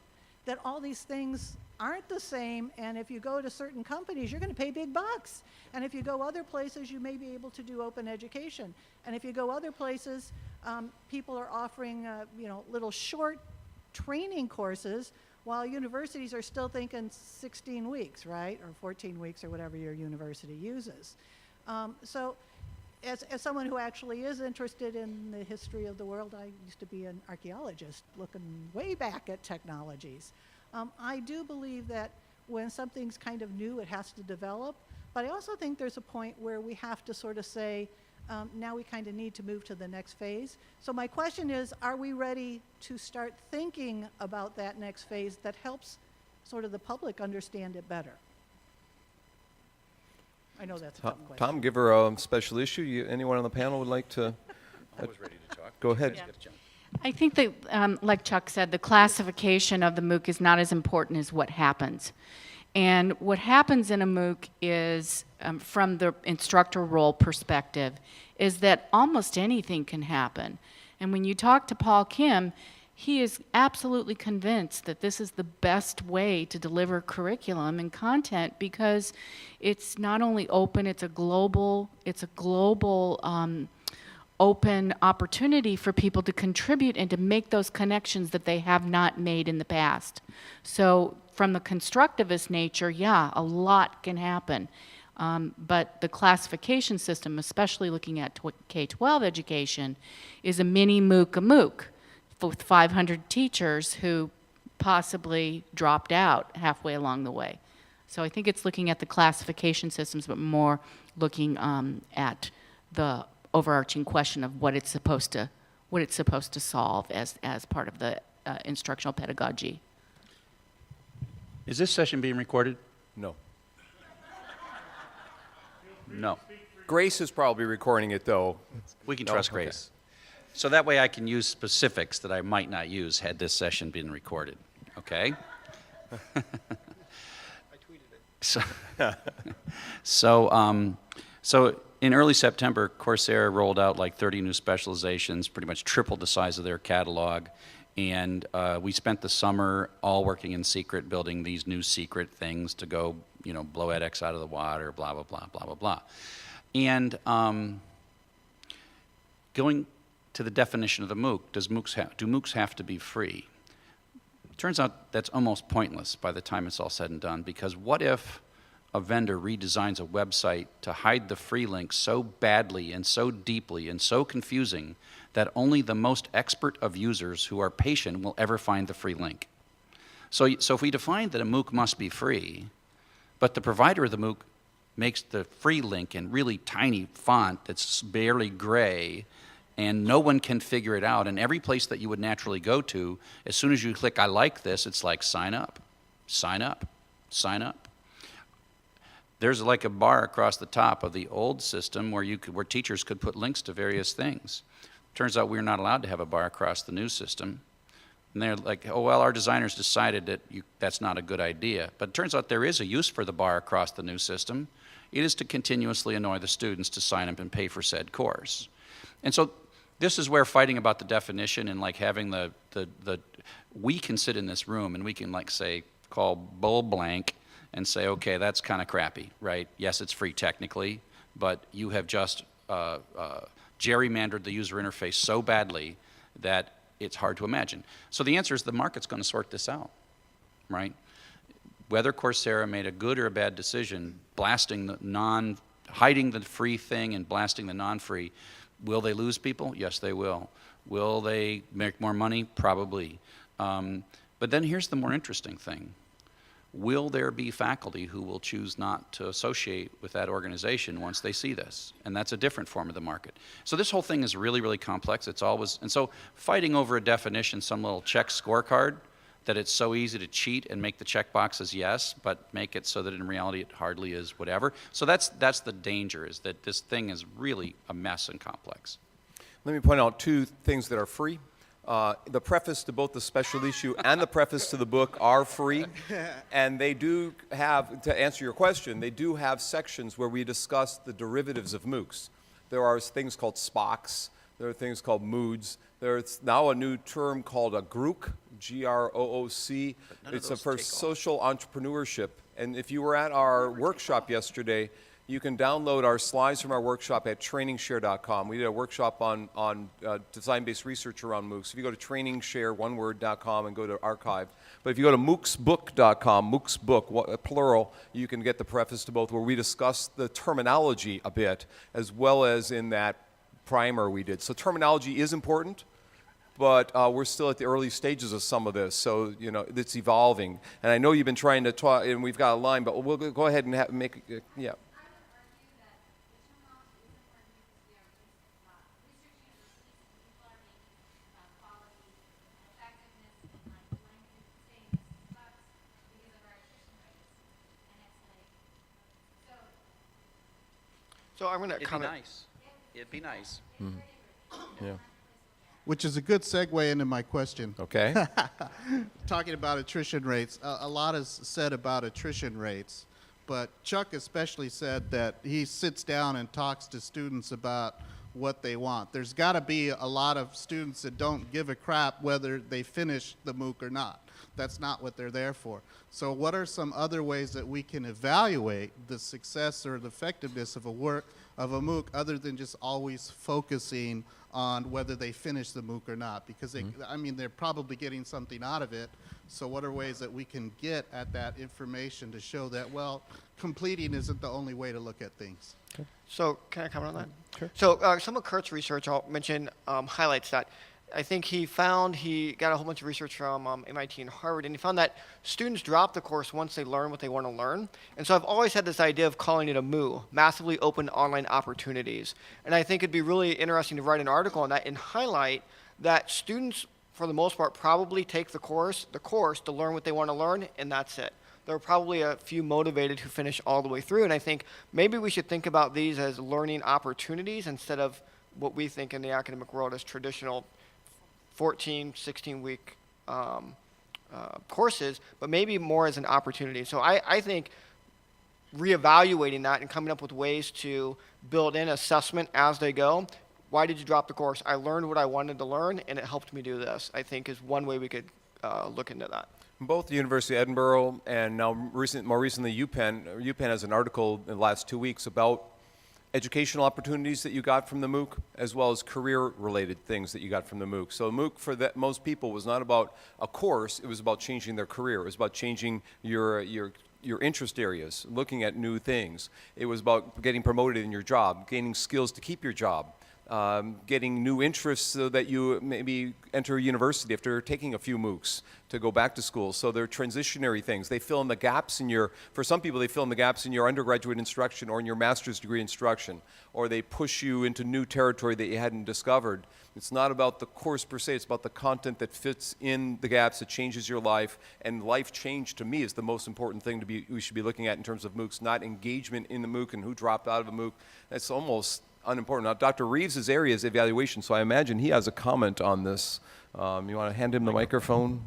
that all these things aren't the same, and if you go to certain companies, you're going to pay big bucks. And if you go other places, you may be able to do open education. And if you go other places, people are offering, little short training courses, while universities are still thinking 16 weeks, right? Or 14 weeks, or whatever your university uses. So as someone who actually is interested in the history of the world, I used to be an archaeologist looking way back at technologies. I do believe that when something's kind of new, it has to develop. But I also think there's a point where we have to sort of say, now we kind of need to move to the next phase. So my question is, are we ready to start thinking about that next phase that helps sort of the public understand it better? I know that's a tough question. Tom, give her a special issue. Anyone on the panel would like to? I was ready to talk. Go ahead. Yeah. I think that, like Chuck said, the classification of the MOOC is not as important as what happens. And what happens in a MOOC is, from the instructor role perspective, is that almost anything can happen. And when you talk to Paul Kim, he is absolutely convinced that this is the best way to deliver curriculum and content, because it's not only open, it's a global open opportunity for people to contribute and to make those connections that they have not made in the past. So from the constructivist nature, yeah, a lot can happen. But the classification system, especially looking at K-12 education, is a mini MOOC, a MOOC, with 500 teachers who possibly dropped out halfway along the way. So I think it's looking at the classification systems, but more looking at the overarching question of what it's supposed to solve as part of the instructional pedagogy. Is this session being recorded? No. No. Grace is probably recording it, though. We can No? trust Okay. Grace. So that way I can use specifics that I might not use had this session been recorded, okay? I tweeted it. So, So in early September, Coursera rolled out like 30 new specializations, pretty much tripled the size of their catalog. And we spent the summer all working in secret, building these new secret things to go, blow edX out of the water, blah, blah, blah, blah, blah, blah. And going to the definition of the MOOC, do MOOCs have to be free? Turns out that's almost pointless by the time it's all said and done, because what if a vendor redesigns a website to hide the free link so badly and so deeply and so confusing that only the most expert of users who are patient will ever find the free link? So if we define that a MOOC must be free, but the provider of the MOOC makes the free link in really tiny font that's barely gray, and no one can figure it out, and every place that you would naturally go to, as soon as you click I like this, it's like sign up, sign up, sign up. There's like a bar across the top of the old system where teachers could put links to various things. Turns out we're not allowed to have a bar across the new system. And they're like, oh, well, our designers decided that that's not a good idea. But it turns out there is a use for the bar across the new system. It is to continuously annoy the students to sign up and pay for said course. And so this is where fighting about the definition and like having we can sit in this room and we can like say, call bull blank and say, okay, that's kind of crappy, right? Yes, it's free technically, but you have just gerrymandered the user interface so badly that it's hard to imagine. So the answer is the market's going to sort this out, right? Whether Coursera made a good or a bad decision, hiding the free thing and blasting the non-free, will they lose people? Yes, they will. Will they make more money? Probably. But then here's the more interesting thing. Will there be faculty who will choose not to associate with that organization once they see this? And that's a different form of the market. So this whole thing is really, really complex. And so fighting over a definition, some little check scorecard, that it's so easy to cheat and make the check boxes yes, but make it so that in reality it hardly is whatever. So that's the danger, is that this thing is really a mess and complex. Let me point out two things that are free. The preface to both the special issue and the preface to the book are free. And they do have, to answer your question, they do have sections where we discuss the derivatives of MOOCs. There are things called SPOCs. There are things called MOOCs. There's now a new term called a GROOC, G-R-O-O-C. It's for social entrepreneurship. And if you were at our workshop yesterday, you can download our slides from our workshop at trainingshare.com. We did a workshop on design-based research around MOOCs. If you go to trainingshare.com and go to archive. But if you go to moocsbook.com, MOOCs book, plural, you can get the preface to both, where we discuss the terminology a bit, as well as in that primer we did. So terminology is important, but we're still at the early stages of some of this, so it's evolving. And I know you've been trying to talk, and we've got a line, but we'll go ahead and make yeah. So I'm going to It'd be comment. nice. It'd be nice. Yeah. Which is a good segue into my question. Okay. Talking about attrition rates, a lot is said about attrition rates, but Chuck especially said that he sits down and talks to students about what they want. There's got to be a lot of students that don't give a crap whether they finish the MOOC or not. That's not what they're there for. So what are some other ways that we can evaluate the success or the effectiveness of a MOOC other than just always focusing on whether they finish the MOOC or not? Because they're probably getting something out of it. So what are ways that we can get at that information to show that, well, completing isn't the only way to look at things? So can I comment on that? Sure. So some of Kurt's research, I'll mention, highlights that. I think he got a whole bunch of research from MIT and Harvard, and he found that students drop the course once they learn what they want to learn. And so I've always had this idea of calling it a MOO, Massively Open Online Opportunities. And I think it'd be really interesting to write an article on that and highlight that students, for the most part, probably take the course to learn what they want to learn, and that's it. There are probably a few motivated who finish all the way through, and I think maybe we should think about these as learning opportunities instead of what we think in the academic world as traditional 14, 16-week courses, but maybe more as an opportunity. So I think reevaluating that and coming up with ways to build in assessment as they go. Why did you drop the course? I learned what I wanted to learn, and it helped me do this, I think is one way we could look into that. Both the University of Edinburgh and now more recently UPenn. UPenn has an article in the last 2 weeks about educational opportunities that you got from the MOOC, as well as career-related things that you got from the MOOC. So MOOC for most people was not about a course; it was about changing their career. It was about changing your interest areas, looking at new things. It was about getting promoted in your job, gaining skills to keep your job. Getting new interests so that you maybe enter a university after taking a few MOOCs to go back to school. So they're transitionary things. They fill in the gaps in for some people, they fill in the gaps in your undergraduate instruction or in your master's degree instruction, or they push you into new territory that you hadn't discovered. It's not about the course per se, it's about the content that fits in the gaps, that changes your life, and life change to me is the most important thing we should be looking at in terms of MOOCs, not engagement in the MOOC and who dropped out of a MOOC. That's almost unimportant. Now, Dr. Reeves' area is evaluation, so I imagine he has a comment on this. You want to hand him the microphone?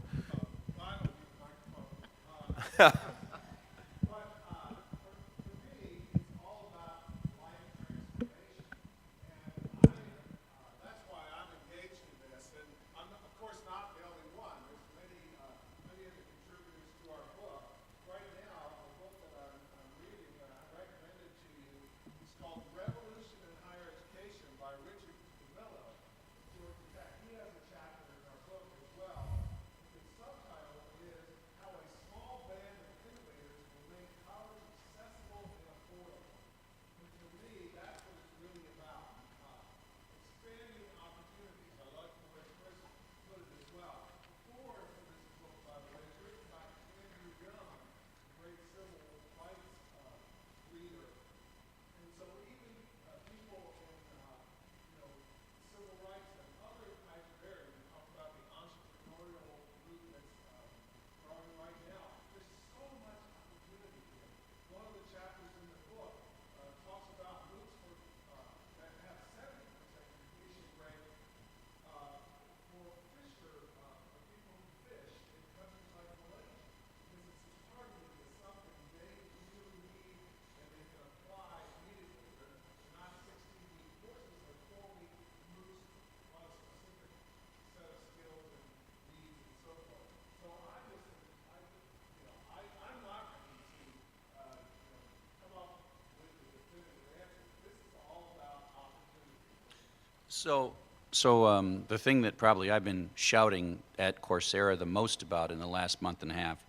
So the thing that probably I've been shouting at Coursera the most about in the last month and a half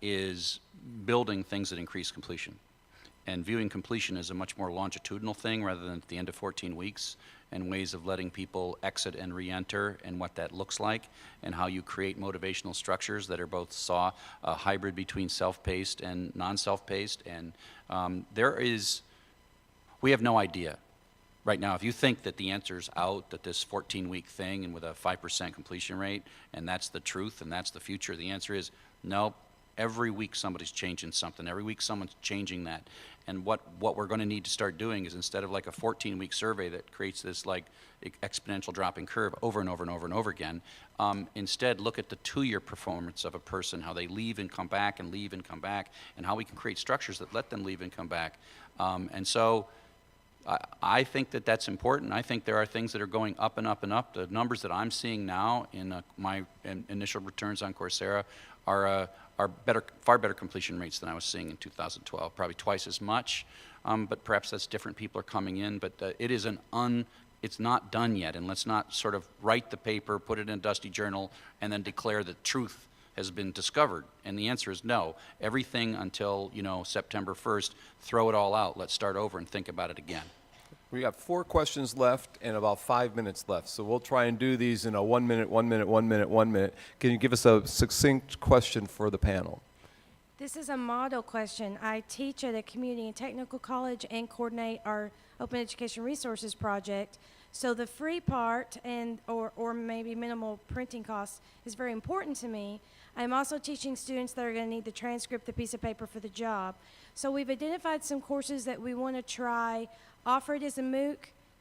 is building things that increase completion, and viewing completion as a much more longitudinal thing rather than at the end of 14 weeks, and ways of letting people exit and re-enter and what that looks like, and how you create motivational structures that are both a hybrid between self-paced and non-self-paced. And we have no idea. Right now, if you think that the answer's out, that this 14-week thing and with a 5% completion rate, and that's the truth and that's the future, the answer is no. Every week somebody's changing something. Every week someone's changing that. And what we're going to need to start doing is, instead of like a 14-week survey that creates this like exponential dropping curve over and over and over and over again, instead look at the 2-year performance of a person, how they leave and come back and leave and come back, and how we can create structures that let them leave and come back. And so I think that that's important. I think there are things that are going up and up and up. The numbers that I'm seeing now in my initial returns on Coursera are far better completion rates than I was seeing in 2012, probably twice as much, but perhaps that's different. People are coming in, but it's not done yet, and let's not sort of write the paper, put it in a dusty journal, and then declare that truth has been discovered. And the answer is no. Everything until September 1st, throw it all out. Let's start over and think about it again. We got 4 questions left and about 5 minutes left, so we'll try and do these in a 1 minute, 1 minute, 1 minute, 1 minute. Can you give us a succinct question for the panel? This is a model question. I teach at a community and technical college and coordinate our Open Education Resources project. So the free part or maybe minimal printing costs is very important to me. I'm also teaching students that are going to need the transcript, the piece of paper for the job. So we've identified some courses that we want to try. Offer it as a MOOC.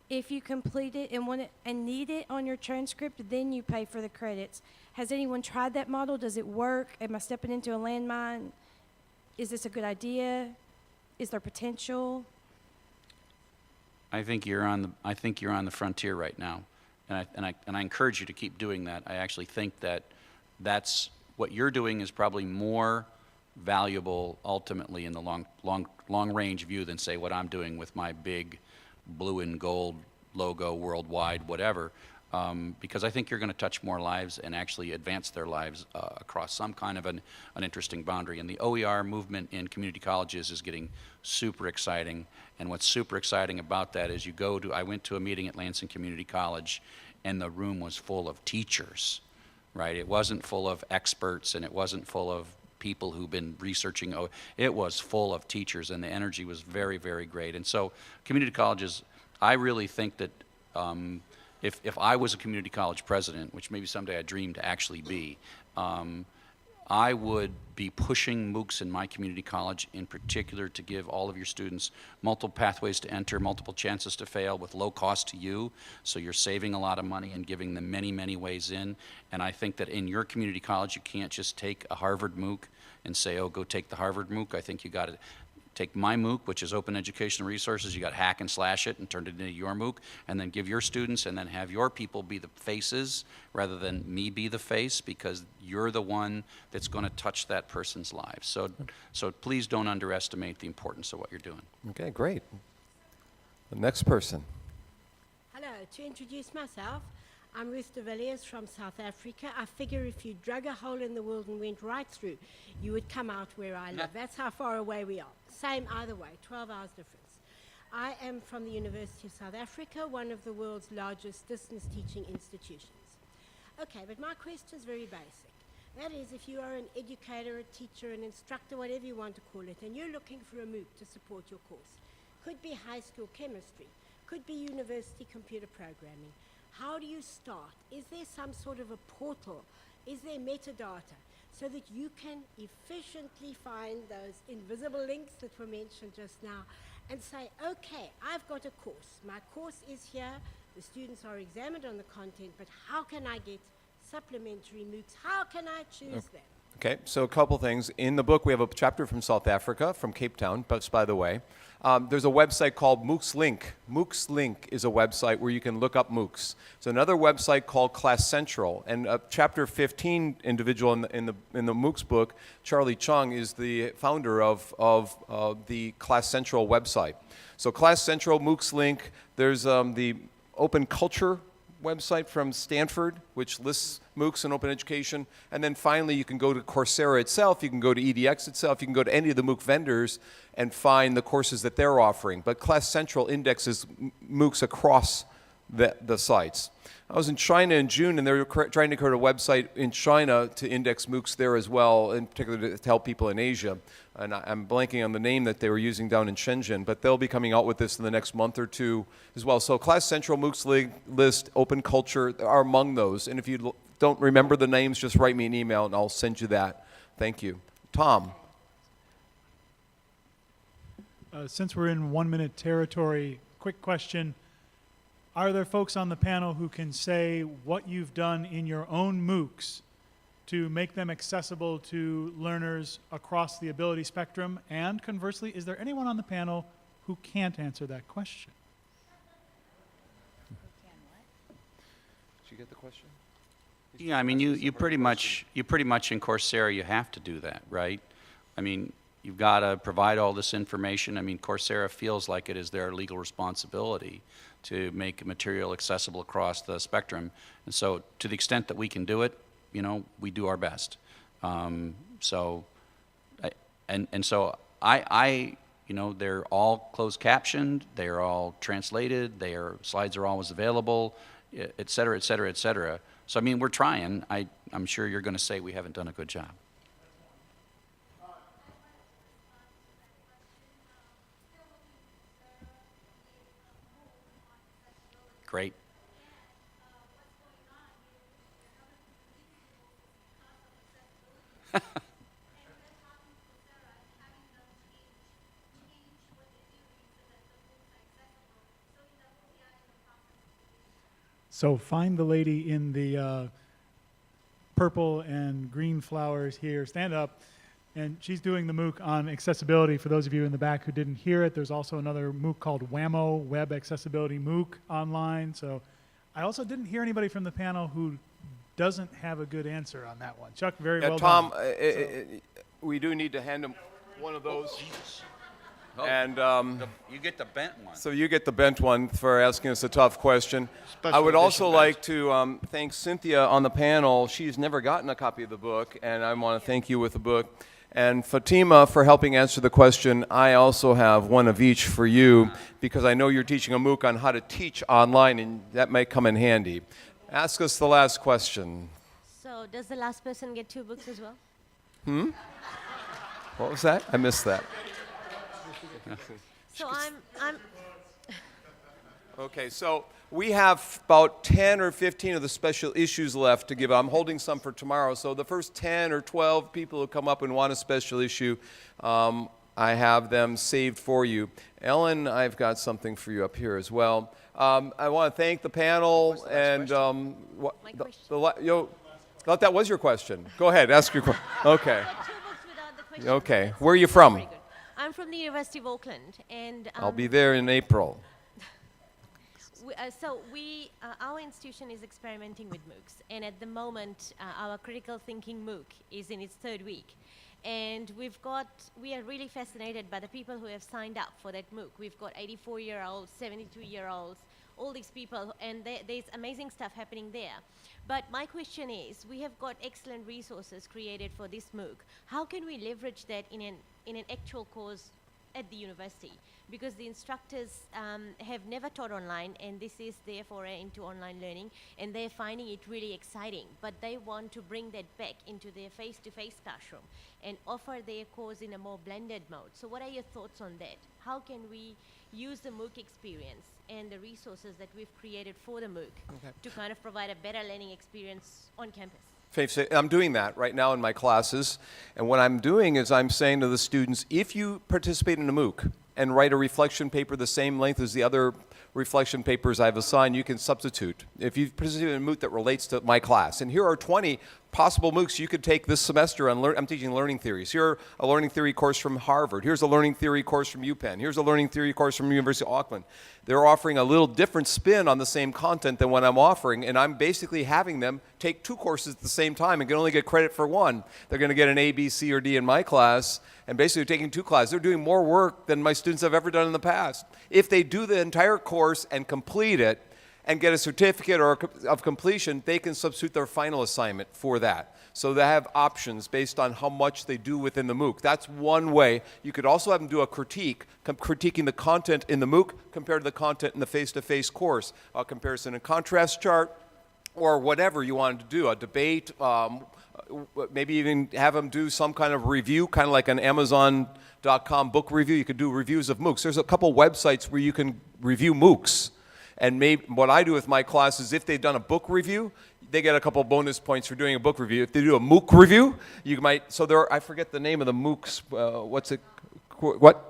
If you complete it and want it and need it on your transcript, then you pay for the credits. Has anyone tried that model? Does it work? Am I stepping into a landmine? Is this a good idea? Is there potential? I think you're on the frontier right now, and I encourage you to keep doing that. I actually think that that's what you're doing is probably more valuable ultimately in the long range view than say what I'm doing with my big blue and gold logo worldwide, whatever. Because I think you're going to touch more lives and actually advance their lives across some kind of an interesting boundary. And the OER movement in community colleges is getting super exciting. And what's super exciting about that is I went to a meeting at Lansing Community College, and the room was full of teachers, right? It wasn't full of experts, and it wasn't full of people who've been researching. It was full of teachers, and the energy was very, very great. And so community colleges, I really think that if I was a community college president, which maybe someday I dream to actually be, I would be pushing MOOCs in my community college in particular to give all of your students multiple pathways to enter, multiple chances to fail with low cost to you, so you're saving a lot of money and giving them many, many ways in. And I think that in your community college, you can't just take a Harvard MOOC and say, oh, go take the Harvard MOOC. I think you got to take my MOOC, which is Open Educational Resources, you got to hack and slash it and turn it into your MOOC, and then give your students, and then have your people be the faces rather than me be the face, because you're the one that's going to touch that person's lives. So please don't underestimate the importance of what you're doing. Okay, great. The next person. Hello, to introduce myself, I'm Ruth de Villiers from South Africa. I figure if you dug a hole in the world and went right through, you would come out where I live. That's how far away we are. Same either way, 12 hours difference. I am from the University of South Africa, one of the world's largest distance teaching institutions. Okay, but my question is very basic. That is, if you are an educator, a teacher, an instructor, whatever you want to call it, and you're looking for a MOOC to support your course, could be high school chemistry, could be university computer programming. How do you start? Is there some sort of a portal? Is there metadata so that you can efficiently find those invisible links that were mentioned just now and say, okay, I've got a course. My course is here. The students are examined on the content, but how can I get supplementary MOOCs? How can I choose them? Okay, so a couple things. In the book, we have a chapter from South Africa, from Cape Town, but by the way. There's a website called MOOCs Link. MOOCs Link is a website where you can look up MOOCs. There's another website called Class Central, and chapter 15 individual in the MOOCs book, Charlie Chung, is the founder of the Class Central website. So Class Central, MOOCs Link. There's the Open Culture website from Stanford, which lists MOOCs and open education. And then finally, you can go to Coursera itself, you can go to EDX itself, you can go to any of the MOOC vendors and find the courses that they're offering. But Class Central indexes MOOCs across the sites. I was in China in June, and they were trying to create a website in China to index MOOCs there as well, in particular to help people in Asia. And I'm blanking on the name that they were using down in Shenzhen, but they'll be coming out with this in the next month or two as well. So Class Central, MOOCs list, Open Culture are among those. And if you don't remember the names, just write me an email and I'll send you that. Thank you. Tom. Since we're in 1 minute territory, quick question. Are there folks on the panel who can say what you've done in your own MOOCs to make them accessible to learners across the ability spectrum? And conversely, is there anyone on the panel who can't answer that question? Did you get the question? Yeah, I mean, you pretty much in Coursera, you have to do that, right? I mean, you've got to provide all this information. I mean, Coursera feels like it is their legal responsibility to make material accessible across the spectrum. And so to the extent that we can do it, you know, we do our best. So you know, they're all closed captioned, they're all translated, their slides are always available, et cetera, et cetera, et cetera. So, I mean, we're trying. I'm sure you're going to say we haven't done a good job. Great. So find the lady in the purple and green flowers here. Stand up. And she's doing the MOOC on accessibility. For those of you in the back who didn't hear it, there's also another MOOC called WAMO, Web Accessibility MOOC online. So I also didn't hear anybody from the panel who doesn't have a good answer on that one. Chuck, very well Tom, done. we do need to hand him one of those. Oh, And you get the bent one. so you get the bent one for asking us a tough question. Special I would also edition like to thank Cynthia on the panel. She's never gotten a copy of the book, and I want to thank you with the book. And Fatima for helping answer the question. I also have one of each for you because I know you're teaching a MOOC on how to teach online, and that might come in handy. Ask us the last question. So, does the last person get 2 books as well? What was that? I missed that. So, I'm Okay, so we have about 10 or 15 of the special issues left to give. I'm holding some for tomorrow. So the first 10 or 12 people who come up and want a special issue, I have them saved for you. Ellen, I've got something for you up here as well. I want to thank the panel and thought that was your question. Go ahead, ask your question. Okay. 2 books without the question. Okay. Where are you from? Very good. I'm from the University of Auckland, and I'll be there in April. Our institution is experimenting with MOOCs, and at the moment, our critical thinking MOOC is in its 3rd week. And we are really fascinated by the people who have signed up for that MOOC. We've got 84-year-olds, 72-year-olds, all these people, and there's amazing stuff happening there. But my question is, we have got excellent resources created for this MOOC. How can we leverage that in an actual course at the university? Because the instructors have never taught online, and this is their foray into online learning, and they're finding it really exciting. But they want to bring that back into their face-to-face classroom and offer their course in a more blended mode. So what are your thoughts on that? How can we use the MOOC experience and the resources that we've created for the MOOC to kind of provide a better learning experience on campus? I'm doing that right now in my classes, and what I'm doing is I'm saying to the students, if you participate in a MOOC and write a reflection paper the same length as the other reflection papers I've assigned, you can substitute. If you've participated in a MOOC that relates to my class, and here are 20 possible MOOCs you could take this semester on, I'm teaching learning theories. Here's a learning theory course from Harvard. Here's a learning theory course from UPenn. Here's a learning theory course from University of Auckland. They're offering a little different spin on the same content than what I'm offering, and I'm basically having them take 2 courses at the same time and can only get credit for one. They're going to get an A, B, C, or D in my class, and basically taking 2 classes. They're doing more work than my students have ever done in the past. If they do the entire course and complete it and get a certificate of completion, they can substitute their final assignment for that. So they have options based on how much they do within the MOOC. That's one way. You could also have them do a critiquing the content in the MOOC compared to the content in the face-to-face course, a comparison and contrast chart, or whatever you wanted to do, a debate, maybe even have them do some kind of review, kind of like an Amazon.com book review. You could do reviews of MOOCs. There's a couple websites where you can review MOOCs. And what I do with my class is if they've done a book review, they get a couple bonus points for doing a book review. If they do a MOOC review, you might, so there are, I forget the name of the MOOCs, what?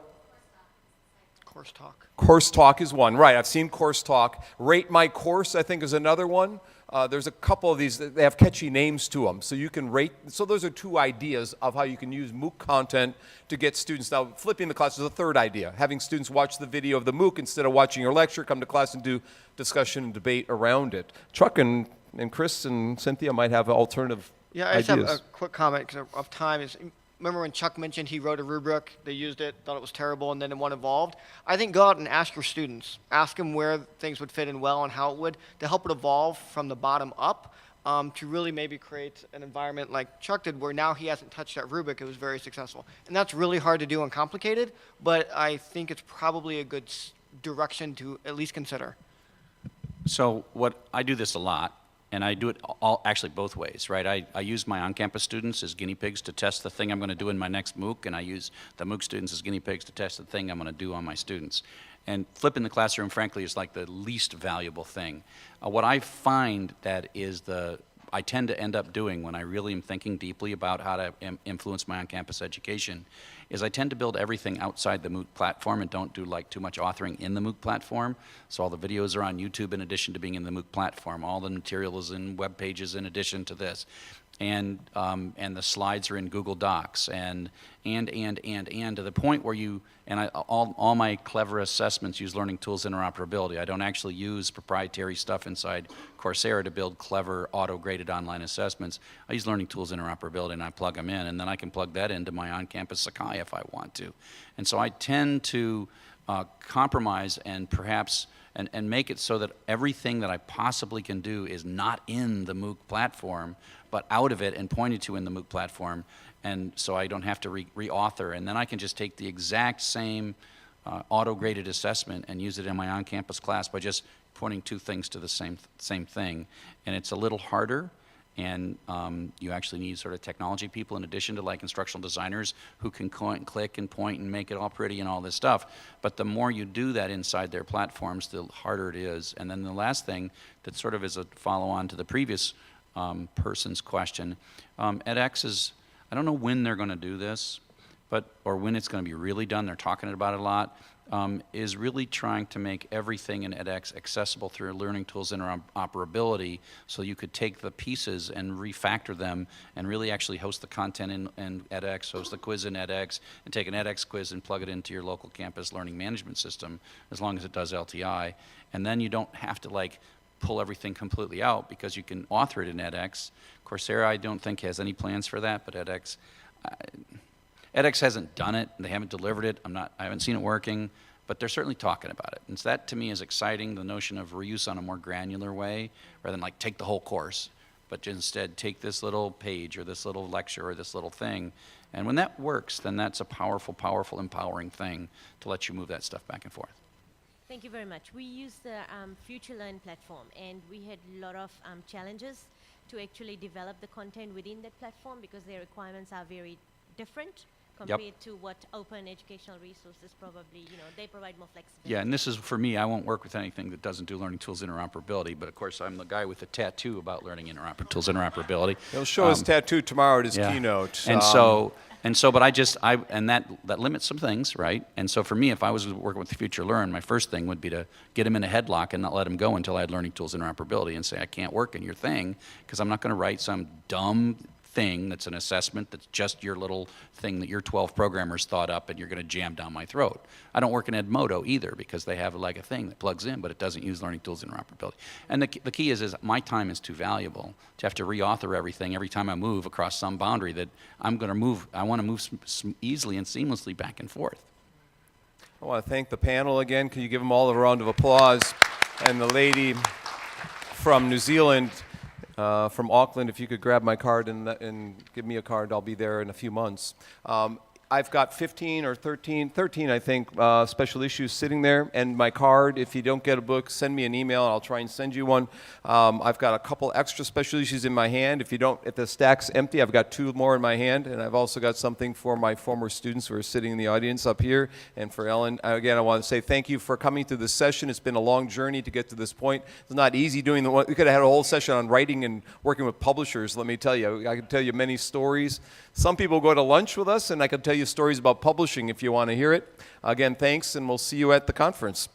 Course Talk. Course Talk is one, right. I've seen Course Talk. Rate My Course, I think, is another one. There's a couple of these, they have catchy names to them, so you can rate. So those are 2 ideas of how you can use MOOC content to get students. Now, flipping the class is a 3rd idea. Having students watch the video of the MOOC instead of watching your lecture, come to class and do discussion and debate around it. Chuck and Chris and Cynthia might have alternative Yeah, I just ideas. have a quick comment because of time. Remember when Chuck mentioned he wrote a rubric, they used it, thought it was terrible, and then it one evolved? I think go out and ask your students. Ask them where things would fit in well and how it would, to help it evolve from the bottom up, to really maybe create an environment like Chuck did where now he hasn't touched that rubric, it was very successful. And that's really hard to do and complicated, but I think it's probably a good direction to at least consider. So I do this a lot, and I do it actually both ways, right? I use my on-campus students as guinea pigs to test the thing I'm going to do in my next MOOC, and I use the MOOC students as guinea pigs to test the thing I'm going to do on my students. And flipping the classroom, frankly, is like the least valuable thing. What I find that is I tend to end up doing when I really am thinking deeply about how to influence my on-campus education is I tend to build everything outside the MOOC platform and don't do like too much authoring in the MOOC platform. So all the videos are on YouTube in addition to being in the MOOC platform. All the material is in web pages in addition to this. and the slides are in Google Docs, and to the point where all my clever assessments use learning tools interoperability. I don't actually use proprietary stuff inside Coursera to build clever auto-graded online assessments. I use learning tools interoperability, and I plug them in, and then I can plug that into my on-campus Sakai if I want to. And so I tend to compromise and perhaps and make it so that everything that I possibly can do is not in the MOOC platform, but out of it and pointed to in the MOOC platform, and so I don't have to re-author. And then I can just take the exact same auto-graded assessment and use it in my on-campus class by just pointing two things to the same thing. And it's a little harder, and you actually need sort of technology people in addition to like instructional designers who can click and point and make it all pretty and all this stuff. But the more you do that inside their platforms, the harder it is. And then the last thing that sort of is a follow-on to the previous person's question, edX is, I don't know when they're going to do this, or when it's going to be really done. They're talking about it a lot. Is really trying to make everything in edX accessible through learning tools interoperability, so you could take the pieces and refactor them and really actually host the content in edX, host the quiz in edX, and take an edX quiz and plug it into your local campus learning management system, as long as it does LTI. And then you don't have to like pull everything completely out, because you can author it in edX. Coursera, I don't think, has any plans for that, but edX hasn't done it. They haven't delivered it. I haven't seen it working, but they're certainly talking about it. And so that to me is exciting, the notion of reuse on a more granular way, rather than like take the whole course, but instead take this little page or this little lecture or this little thing. And when that works, then that's a powerful, powerful, empowering thing to let you move that stuff back and forth. Thank you very much. We use the Future Learn platform, and we had a lot of challenges to actually develop the content within that platform, because their requirements are very different compared to what open educational resources probably, they provide more flexibility. Yeah, and this is, for me, I won't work with anything that doesn't do learning tools interoperability, but of course I'm the guy with the tattoo about learning tools interoperability. He'll show his tattoo tomorrow at his keynote. And but that limits some things, right? And so for me, if I was working with Future Learn, my first thing would be to get him in a headlock and not let him go until I had learning tools interoperability, and say, I can't work in your thing, because I'm not going to write some dumb thing that's an assessment that's just your little thing that your 12 programmers thought up and you're going to jam down my throat. I don't work in Edmodo either, because they have like a thing that plugs in, but it doesn't use learning tools interoperability. And the key is my time is too valuable to have to reauthor everything every time I move across some boundary that I'm going to move. I want to move easily and seamlessly back and forth. I want to thank the panel again. Can you give them all a round of applause? And the lady from New Zealand, from Auckland, if you could grab my card and give me a card, I'll be there in a few months. I've got 15 or 13, I think, special issues sitting there, and my card. If you don't get a book, send me an email, and I'll try and send you one. I've got a couple extra special issues in my hand. If the stack's empty, I've got 2 more in my hand, and I've also got something for my former students who are sitting in the audience up here, and for Ellen. Again, I want to say thank you for coming to this session. It's been a long journey to get to this point. It's not easy doing the one. We could have had a whole session on writing and working with publishers, let me tell you. I can tell you many stories. Some people go to lunch with us, and I can tell you stories about publishing if you want to hear it. Again, thanks, and we'll see you at the conference.